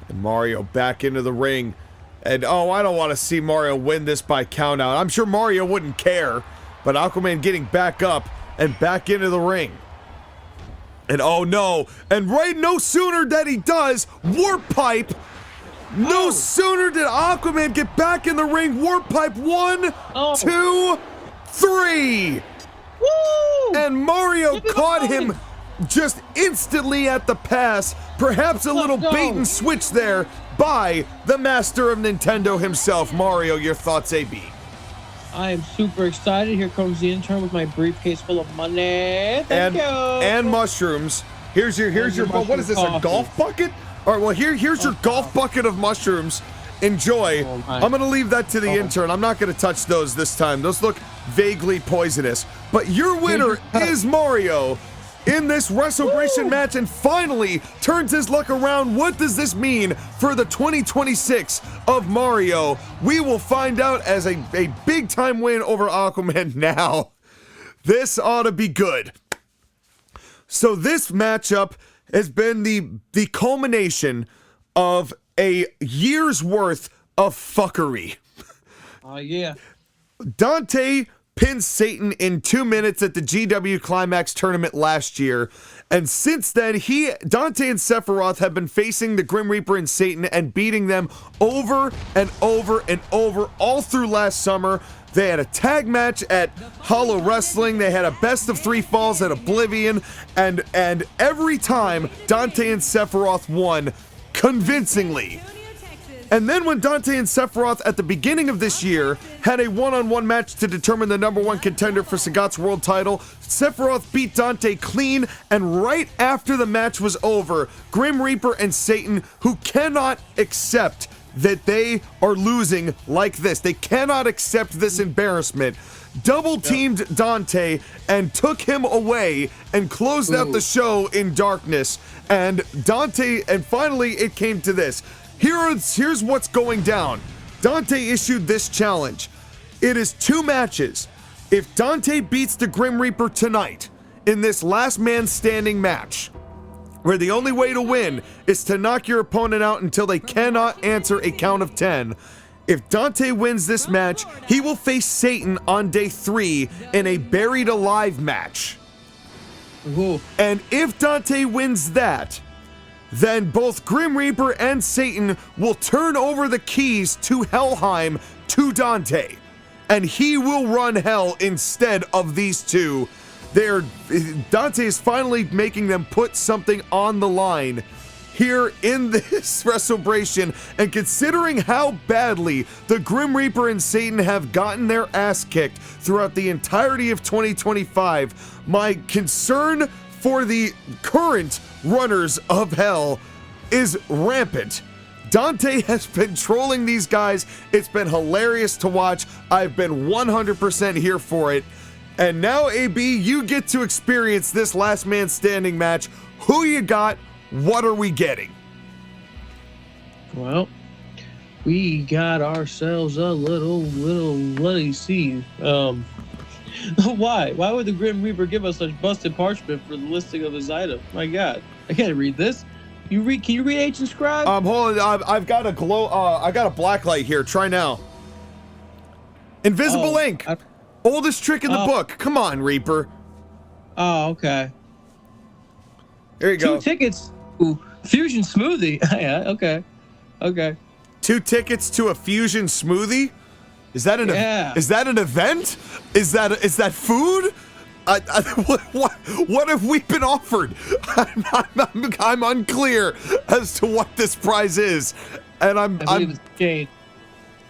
And Mario back into the ring. And, oh, I don't want to see Mario win this by countout. I'm sure Mario wouldn't care. But Aquaman getting back up and back into the ring. And, oh, no. And no sooner that he does, warp pipe. No sooner did Aquaman get back in the ring. Warp pipe 1, 2, 3. Woo! And Mario caught him just instantly at the pass, perhaps a little bait and switch there by the master of Nintendo himself. Mario, your thoughts, AB? I am super excited. Here comes the intern with my briefcase full of money. Thank you. And mushrooms. Here's your what is this, a golf bucket? All right, well, here's your golf bucket of mushrooms. Enjoy. I'm going to leave that to the intern. I'm not going to touch those this time. Those look vaguely poisonous. But your winner is Mario in this Wrestle-Bration match, and finally turns his luck around. What does this mean for the 2026 of Mario? We will find out as a big-time win over Aquaman now. This ought to be good. So this matchup has been the culmination of a year's worth of fuckery. Yeah. Dante pinned Satan in 2 minutes at the GW Climax tournament last year, and since then, Dante and Sephiroth have been facing the Grim Reaper and Satan and beating them over and over and over all through last summer. They had a tag match at Hollow Wrestling. They had a best of 3 falls at Oblivion, and every time Dante and Sephiroth won convincingly. And then when Dante and Sephiroth at the beginning of this year had a one-on-one match to determine the #1 contender for Sagat's world title, Sephiroth beat Dante clean, and right after the match was over, Grim Reaper and Satan, who cannot accept that they are losing like this, they cannot accept this embarrassment, double-teamed Dante and took him away and closed out the show in darkness. And Dante, and finally it came to this. Here's what's going down. Dante issued this challenge. It is 2 matches. If Dante beats the Grim Reaper tonight in this last man standing match, where the only way to win is to knock your opponent out until they cannot answer a count of 10, if Dante wins this match, he will face Satan on day 3 in a buried alive match. Ooh. And if Dante wins that, then both Grim Reaper and Satan will turn over the keys to Helheim to Dante, and he will run hell instead of these two. Dante is finally making them put something on the line here in this Wrestle-Bration, and considering how badly the Grim Reaper and Satan have gotten their ass kicked throughout the entirety of 2025, my concern for the current runners of hell is rampant. Dante has been trolling these guys. It's been hilarious to watch. I've been 100% here for it. And now, AB, you get to experience this last man standing match. Who you got? What are we getting? Well, we got ourselves a little, let me see. Why? Why would the Grim Reaper give us such busted parchment for the listing of his item? My God, I can't read this. Can you read Ancient Scribe? Hold on. I've got a I got a black light here. Try now. Invisible ink. Oldest trick in the book. Come on, Reaper. Oh, okay. There you go. 2 tickets. Ooh, Fusion Smoothie. Yeah. Okay. 2 tickets to a Fusion Smoothie. Is that an Is that an event? Is that food? What have we been offered? I'm unclear as to what this prize is, and I believe it's a chain.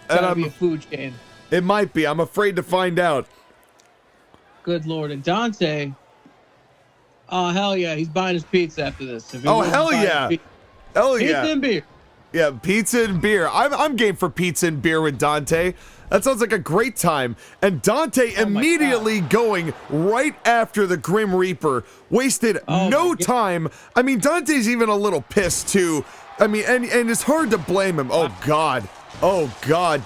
It's gotta be a food chain. It might be. I'm afraid to find out. Good Lord, and Dante. Oh hell yeah, he's buying his pizza after this. Oh hell yeah, Pizza and beer. Yeah, pizza and beer. I'm game for pizza and beer with Dante. That sounds like a great time. And Dante immediately going right after the Grim Reaper. Wasted no time. I mean, Dante's even a little pissed too. I mean, and it's hard to blame him. Oh God.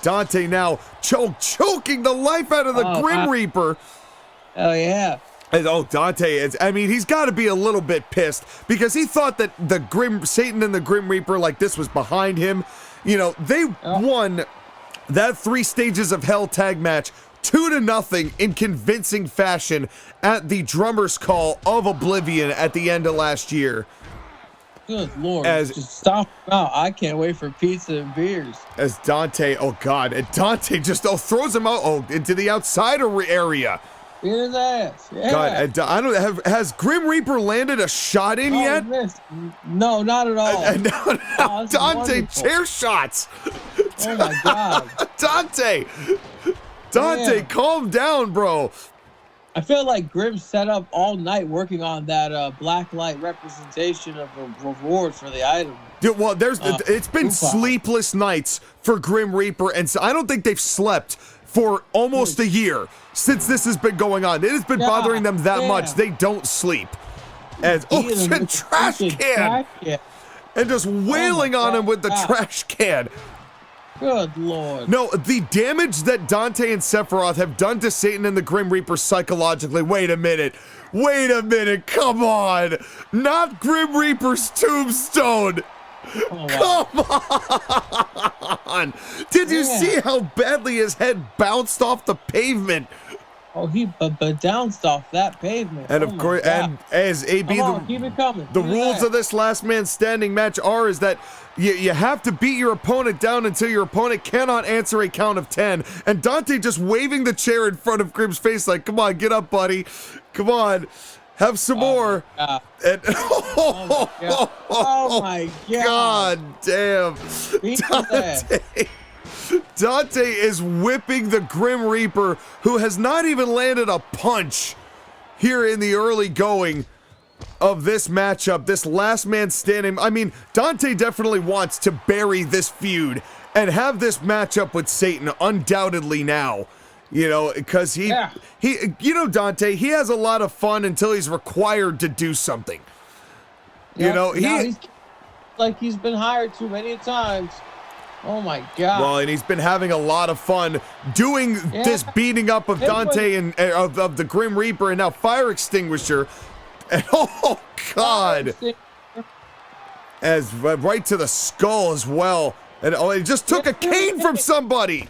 Dante now choking the life out of the Grim Reaper. Oh yeah. Dante, he's got to be a little bit pissed because he thought that Satan and the Grim Reaper, like this was behind him. You know, they won that 3 stages of hell tag match 2-0 in convincing fashion at the Drummer's Call of Oblivion at the end of last year. Good Lord, just stop out. I can't wait for pizza and beers. As Dante, and Dante just throws him out into the outsider area. Beat his ass. Yeah. God, I don't has Grim Reaper landed a shot in yet? No, not at all. No, Dante, chair shots. Oh my God. Dante, calm down, bro. I feel like Grim set up all night working on that black light representation of a reward for the item. Dude, well, it's been sleepless nights for Grim Reaper, and so I don't think they've slept for almost a year since this has been going on. It has been bothering them that much. They don't sleep. And trash can. And just wailing on him with the trash can. Good Lord. No, the damage that Dante and Sephiroth have done to Satan and the Grim Reaper psychologically. Wait a minute, come on. Not Grim Reaper's tombstone. Oh, wow. Come on. Did you see how badly his head bounced off the pavement? Oh, he bounced off that pavement. And of course, and as AB, keep it coming. The rules of this last man standing match are is that you have to beat your opponent down until your opponent cannot answer a count of 10. And Dante just waving the chair in front of Grim's face like, come on, get up, buddy. Come on. Have some more. And, oh my God. God damn. Dante is whipping the Grim Reaper, who has not even landed a punch here in the early going of this matchup, this last man standing. I mean, Dante definitely wants to bury this feud and have this matchup with Satan undoubtedly now. You know, because Dante, he has a lot of fun until he's required to do something. You know, he's been hired too many times. Oh my God. Well, and he's been having a lot of fun doing this beating up of Dante and of the Grim Reaper and now Fire Extinguisher. And oh God. As right to the skull as well. And he just took a cane from somebody.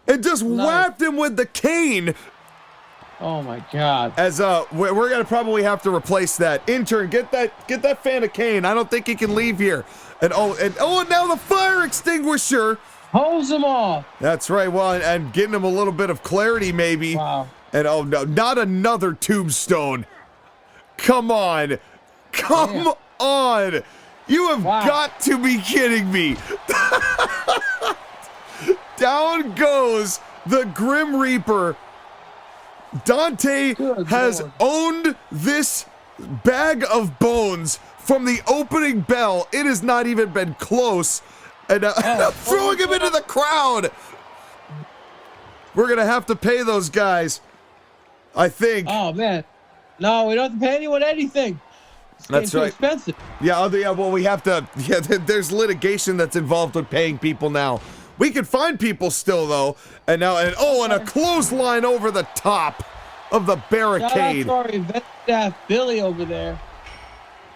And just whacked him with the cane. Oh my God. As we're gonna probably have to replace that. Intern, get that fan a cane. I don't think he can leave here. And now the fire extinguisher hose him off. That's right. Well, and getting him a little bit of clarity maybe. Wow. And oh no, not another tombstone. Come on. Come on. You have got to be kidding me. Down goes the Grim Reaper. Dante has owned this bag of bones from the opening bell. It has not even been close. And throwing him into the crowd. We're going to have to pay those guys, I think. Oh, man. No, we don't have to pay anyone anything. That's right. Too expensive. Yeah, well, we have to. Yeah, there's litigation that's involved with paying people now. We can find people still, though. And a clothesline over the top of the barricade. Sorry, Billy over there.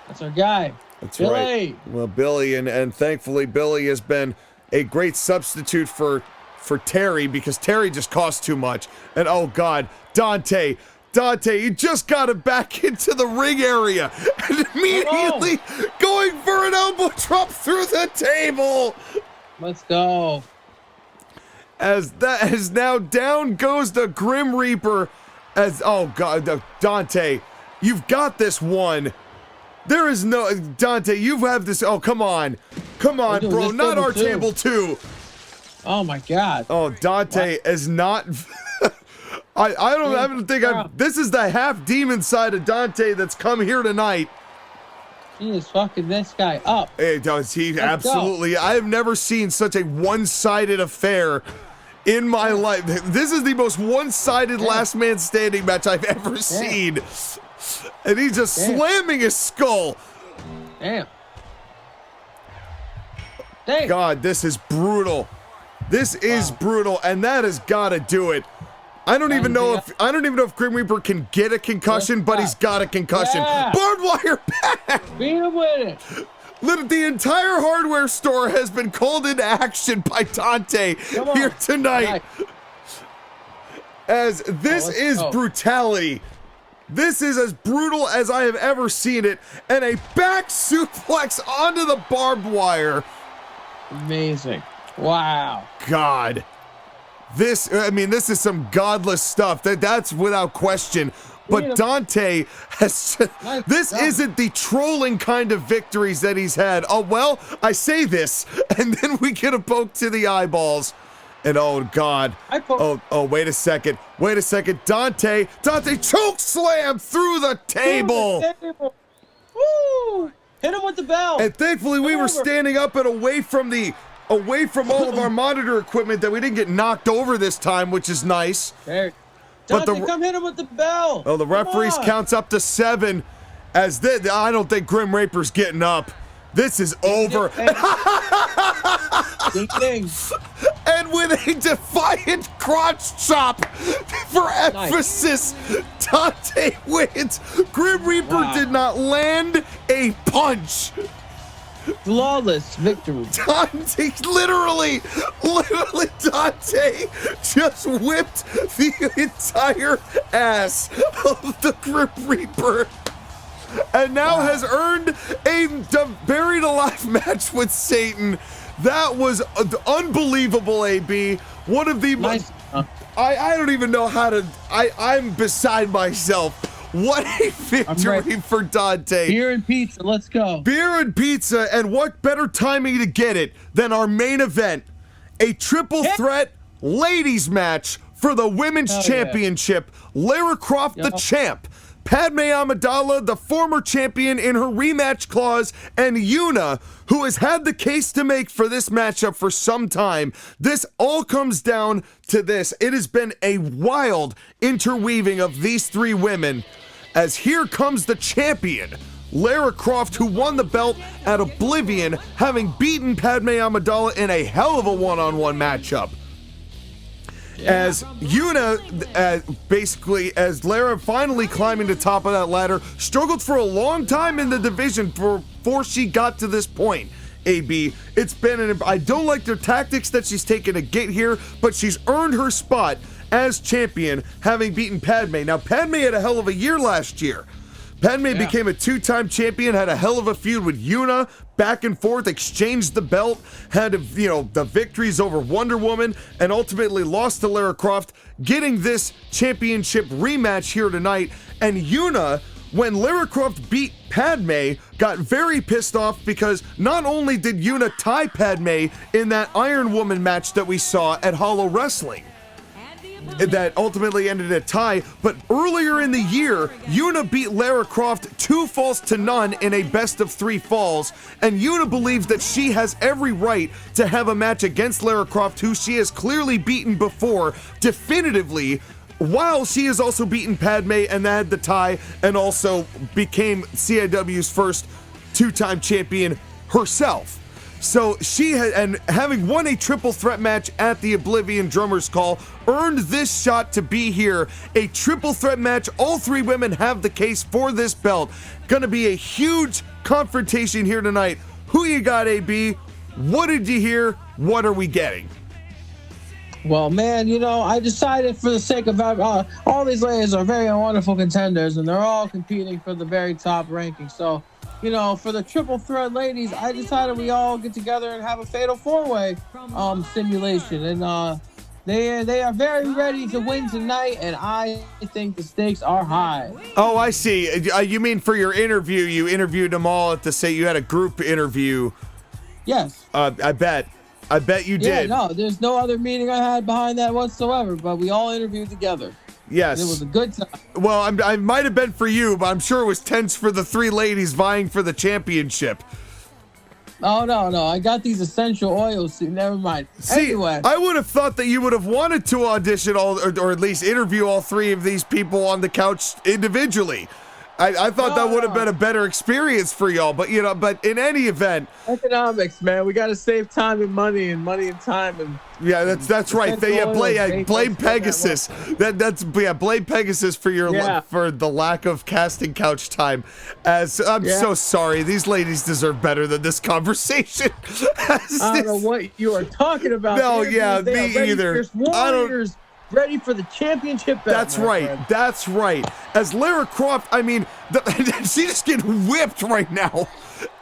That's our guy. That's Billy. Right. Well, Billy, and thankfully Billy has been a great substitute for Terry, because Terry just costs too much. And oh God, Dante, you just got him back into the ring area and immediately going for an elbow drop through the table. Let's go. As now down goes the Grim Reaper. Dante, you've got this one. There is no Dante. You have this. Oh, come on, bro. Not our table too. Oh my God. Oh, Dante is not. I don't think this is the half demon side of Dante that's come here tonight. He is fucking this guy up. Hey, does he? Absolutely. I have never seen such a one-sided affair in my life. This is the most one-sided last man standing match I've ever seen. And he's just slamming his skull. Damn. God, this is brutal. This is brutal, and that has got to do it. I don't even know if Grim Reaper can get a concussion, but he's got a concussion. Barbed wire back. Beat him with it. The entire hardware store has been called into action by Dante here tonight. As this is brutality. This is as brutal as I have ever seen it. And a back suplex onto the barbed wire. Amazing. Wow. God. This is some godless stuff. That's without question. But Dante has. This isn't the trolling kind of victories that he's had. Oh, well, I say this, and then we get a poke to the eyeballs. And oh, God. Oh, wait a second. Wait a second. Dante choke slam through the table. Woo! Hit him with the bell. And thankfully, we were standing up and away from all of our monitor equipment that we didn't get knocked over this time, which is nice. Dante, come hit him with the bell. Oh, the referees counts up to 7. I don't think Grim Reaper's getting up. This is over. Ding, ding. And with a defiant crotch chop for emphasis, Dante wins. Grim Reaper did not land a punch. Flawless victory. Dante, literally, Dante just whipped the entire ass of the Grim Reaper. And now has earned a buried alive match with Satan. That was unbelievable, AB. One of the I don't even know how to. I'm beside myself. What a victory for Dante. Beer and pizza, let's go. Beer and pizza, and what better timing to get it than our main event? A triple threat ladies match for the women's championship. Lara Croft, the champ. Padme Amidala, the former champion, in her rematch clause, and Yuna, who has had the case to make for this matchup for some time. This all comes down to this. It has been a wild interweaving of these three women, as here comes the champion, Lara Croft, who won the belt at Oblivion, having beaten Padme Amidala in a hell of a one-on-one matchup. As Yuna, basically, as Lara finally climbing to the top of that ladder, struggled for a long time in the division before she got to this point. AB, it's been I don't like their tactics that she's taken to get here, but she's earned her spot as champion, having beaten Padme. Now, Padme had a hell of a year last year. Padme became a 2-time champion, had a hell of a feud with Yuna, back and forth, exchanged the belt, had, the victories over Wonder Woman, and ultimately lost to Lara Croft, getting this championship rematch here tonight. And Yuna, when Lara Croft beat Padme, got very pissed off because not only did Yuna tie Padme in that Iron Woman match that we saw at Hollow Wrestling, that ultimately ended a tie, but earlier in the year, Yuna beat Lara Croft 2 falls to none in a best of 3 falls, and Yuna believes that she has every right to have a match against Lara Croft, who she has clearly beaten before, definitively, while she has also beaten Padme and had the tie, and also became CIW's first 2-time champion herself. So she had, and having won a triple threat match at the Oblivion Drummers Call, earned this shot to be here. A triple threat match. All 3 women have the case for this belt. Gonna be a huge confrontation here tonight. Who you got, AB? What did you hear? What are we getting? Well, man, I decided for the sake of all these ladies are very wonderful contenders, and they're all competing for the very top ranking. So, for the triple threat ladies, I decided we all get together and have a fatal 4-way simulation, and they are very ready to win tonight, and I think the stakes are high. Oh, I see. You mean for your interview? You interviewed them all you had a group interview. Yes. I bet you did. Yeah, no, there's no other meaning I had behind that whatsoever, but we all interviewed together. Yes. It was a good time. Well, I might have been for you, but I'm sure it was tense for the 3 ladies vying for the championship. Oh, no. I got these essential oils. Never mind. See, anyway. I would have thought that you would have wanted to audition or at least interview all 3 of these people on the couch individually. I thought that would have been a better experience for y'all, but but in any event, economics, man, we got to save time and money and time and that's right. Blame Pegasus. Blame Pegasus for for the lack of casting couch time. As I'm so sorry, these ladies deserve better than this conversation. I don't know what you are talking about. No, me either. Warriors ready for the championship belt. That's right. Friend. That's right. As Lara Croft, she just getting whipped right now.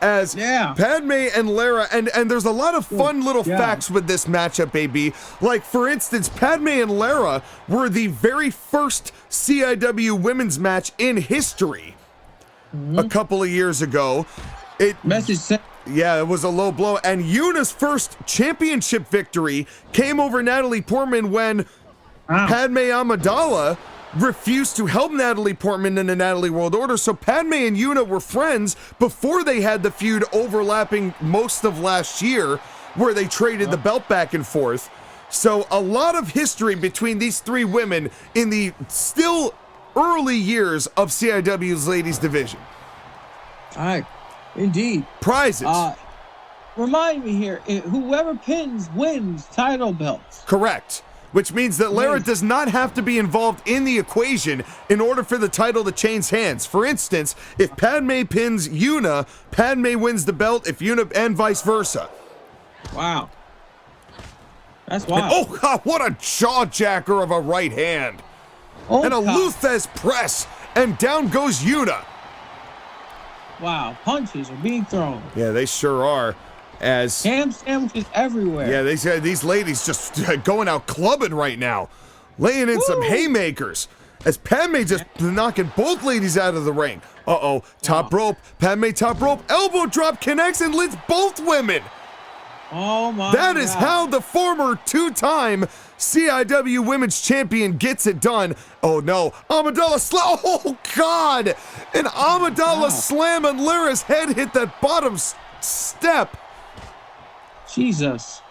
as Padme and Lara, and there's a lot of fun little facts with this matchup, baby. Like, for instance, Padme and Lara were the very first CIW women's match in history a couple of years ago. Yeah, it was a low blow, and Yuna's first championship victory came over Natalie Portman when Padme Amidala refused to help Natalie Portman in the Natalie World Order. So Padme and Yuna were friends before they had the feud overlapping most of last year, where they traded the belt back and forth. So a lot of history between these three women in the still early years of CIW's ladies division. All right, indeed. Prizes. Remind me here, whoever pins wins title belts. Correct. Which means that Lara does not have to be involved in the equation in order for the title to change hands. For instance, if Padme pins Yuna, Padme wins the belt, if Yuna, and vice versa. Wow. That's wild. Oh, God, what a jawjacker of a right hand. Oh, and a Luthez press, and down goes Yuna. Wow, punches are being thrown. Yeah, they sure are. As ham sandwiches everywhere. Yeah, they said these ladies just going out clubbing right now, laying in some haymakers. As Padme just knocking both ladies out of the ring. Top rope, Padme top rope, elbow drop connects and lids both women. Oh my! That is how the former two-time CIW Women's Champion gets it done. Oh no, Amidala slam! Oh God! An Amidala slam and Lara's head hit that bottom step. Jesus.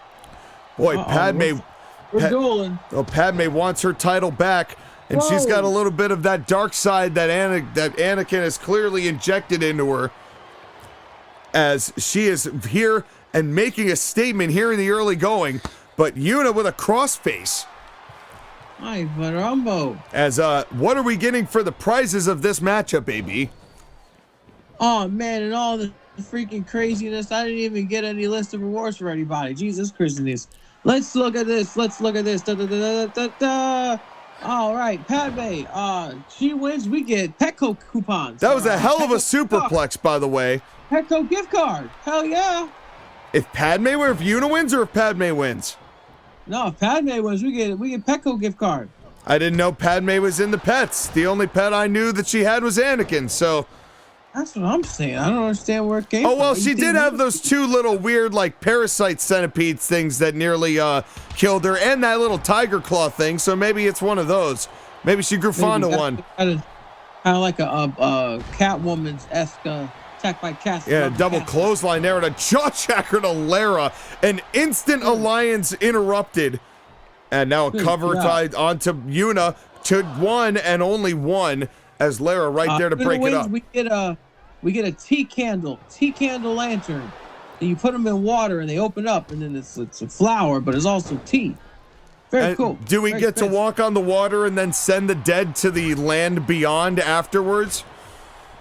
Boy, Padme. We're dueling. Oh, Padme wants her title back, and she's got a little bit of that dark side that Anakin has clearly injected into her. As she is here and making a statement here in the early going, but Yuna with a crossface. Ay, Barumbo. As what are we getting for the prizes of this matchup, baby? Oh man, and all the freaking craziness. I didn't even get any list of rewards for anybody. Jesus Christmas. Let's look at this. Da, da, da, da, da. All right, Padme. She wins. We get Petco coupons. That was a hell of a superplex, by the way. Petco gift card. Hell yeah. If Yuna wins or if Padme wins? No, if Padme wins, we get Petco gift card. I didn't know Padme was in the pets. The only pet I knew that she had was Anakin, so. That's what I'm saying. I don't understand where it came from. Oh, well, she did have those two little weird, like, parasite centipedes things that nearly killed her, and that little tiger claw thing, so maybe it's one of those. Maybe she grew fond of one. Kind of like a Catwoman's-esque attack by cast. Yeah, double clothesline there, and a jawjacker to Lara. An instant alliance interrupted. And now a cover tied onto Yuna to one and only one. As Lara right there to break it up. We get a tea candle lantern. And you put them in water and they open up, and then it's a flower, but it's also tea. Very cool. Do we get to walk on the water and then send the dead to the land beyond afterwards?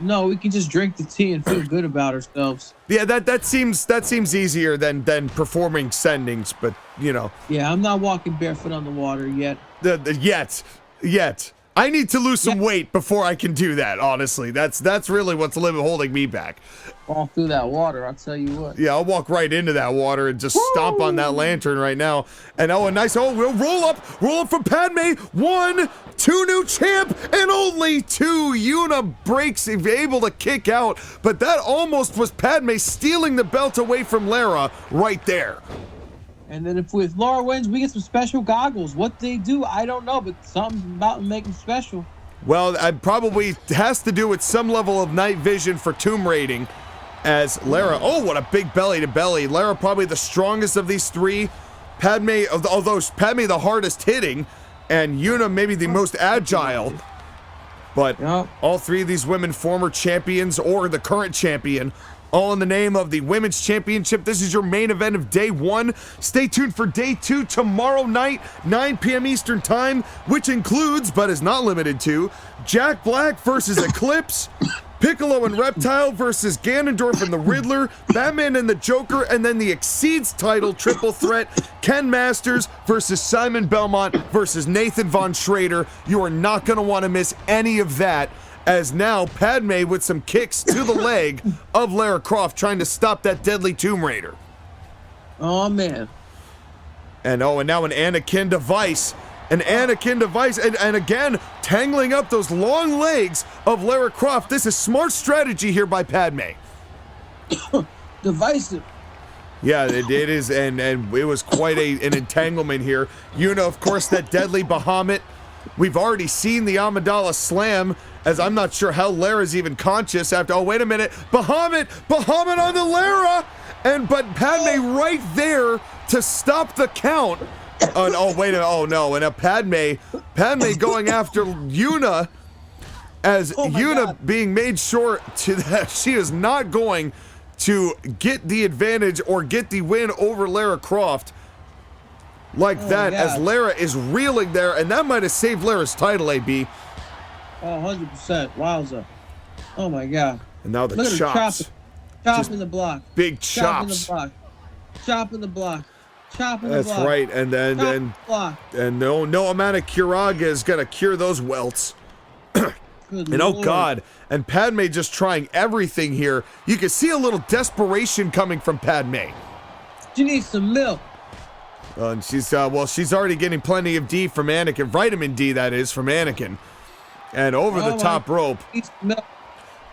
No, we can just drink the tea and feel good about ourselves. Yeah, that seems easier than performing sendings, but you know. Yeah, I'm not walking barefoot on the water yet. Yet. I need to lose some weight before I can do that, honestly. That's really what's holding me back. Walk through that water, I'll tell you what. Yeah, I'll walk right into that water and just stomp on that lantern right now. And a nice, we'll roll up from Padme. 1, 2 new champ, and only 2. Yuna breaks, able to kick out, but that almost was Padme stealing the belt away from Lara right there. And then if Lara wins, we get some special goggles. What they do, I don't know, but something about them make them special. Well, it probably has to do with some level of night vision for tomb raiding. As Lara, what a big belly to belly. Lara probably the strongest of these three. Padme, although Padme the hardest hitting, and Yuna maybe the most agile. But all three of these women former champions or the current champion, all in the name of the Women's Championship. This is your main event of day 1. Stay tuned for day 2 tomorrow night, 9 p.m. Eastern Time, which includes, but is not limited to, Jack Black versus Eclipse, Piccolo and Reptile versus Ganondorf and the Riddler, Batman and the Joker, and then the Exceeds title triple threat, Ken Masters versus Simon Belmont versus Nathan Von Schrader. You are not going to want to miss any of that, as now Padme with some kicks to the leg of Lara Croft, trying to stop that deadly Tomb Raider. Oh, man. And now an Anakin device. An Anakin device, and again, tangling up those long legs of Lara Croft. This is smart strategy here by Padme. Divisive. Yeah, it is, and it was quite an entanglement here. Yuna, of course, that deadly Bahamut. We've already seen the Amidala slam, as I'm not sure how Lara's even conscious after. Oh, wait a minute. Bahamut on the Lara! But Padme right there to stop the count. Oh, wait a minute. Oh, no. And Padme going after Yuna, as Yuna God. being made sure that she is not going to get the advantage or get the win over Lara Croft like that, as Lara is reeling there, and that might have saved Lara's title, AB. Oh, 100%. Wowza. Oh, my God. And now the Look at her chops. Chopping the block. Big Chopping chops. the block. Chopping the block. Chopping the block. That's right, and then no amount of Curaga is gonna cure those welts. And oh God, and Padme just trying everything here. You can see a little desperation coming from Padme. She needs some milk. And she's she's already getting plenty of D from Anakin, vitamin D that is from Anakin, and over the top rope.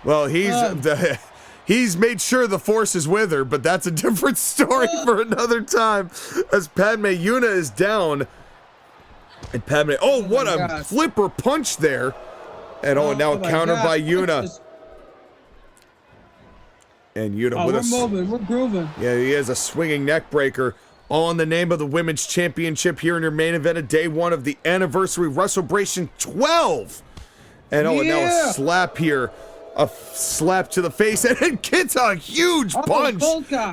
Well, he's made sure the Force is with her, but that's a different story for another time. As Yuna is down, and Padme, what a flipper punch there. And now a counter by Yuna. And Yuna with we're grooving. Yeah, he has a swinging neck breaker. All in the name of the Women's Championship here in your main event of day one of the Anniversary Wres12eBration 12. And now a slap here. A slap to the face, and it gets a huge punch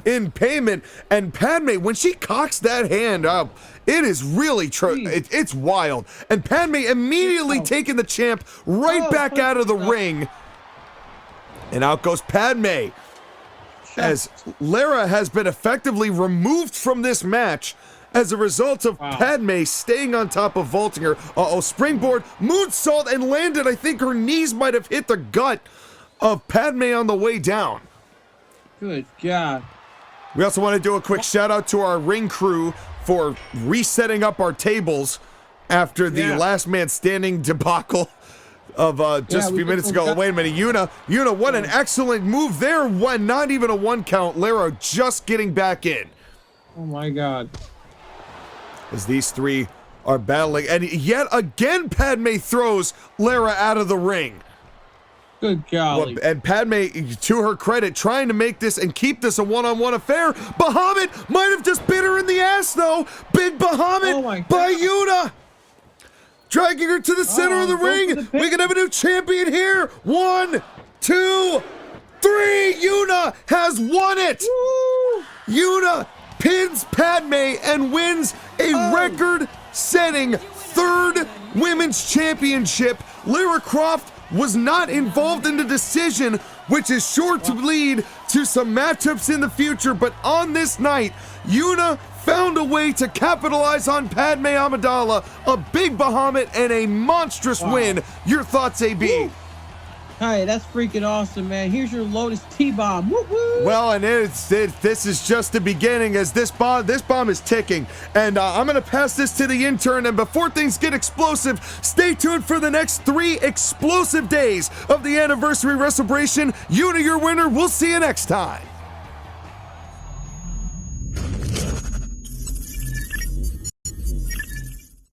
in payment. And Padme, when she cocks that hand up, it is really it's wild. And Padme immediately taking the champ right back out of the ring. And out goes Padme, as Lara has been effectively removed from this match as a result of Padme staying on top of vaulting her. Springboard, moonsault, and landed. I think her knees might have hit the gut of Padme on the way down. Good God. We also want to do a quick shout out to our ring crew for resetting up our tables after the last man standing debacle of just a few minutes ago. Wait a minute, Yuna, what an excellent move there. Not even a one count. Lara just getting back in. Oh my God. As these three are battling, and yet again Padme throws Lara out of the ring. Good golly. And Padme, to her credit, trying to make this and keep this a one-on-one affair. Bahamut might have just bit her in the ass, though. Big Bahamut by Yuna. Dragging her to the center of the ring. We can have a new champion here. 1, 2, 3. Yuna has won it. Woo. Yuna pins Padme and wins a record-setting third women's championship. Lara Croft was not involved in the decision, which is sure to lead to some matchups in the future. But on this night, Yuna found a way to capitalize on Padme Amidala, a big Bahamut, and a monstrous win. Your thoughts, AB? Woo. Hey, that's freaking awesome, man. Here's your Lotus T-bomb. Woo-woo. Well, and this is just the beginning, as this bomb is ticking. And I'm going to pass this to the intern, and before things get explosive, stay tuned for the next 3 explosive days of the Anniversary Wres12eBration. Yuna, your winner. We'll see you next time.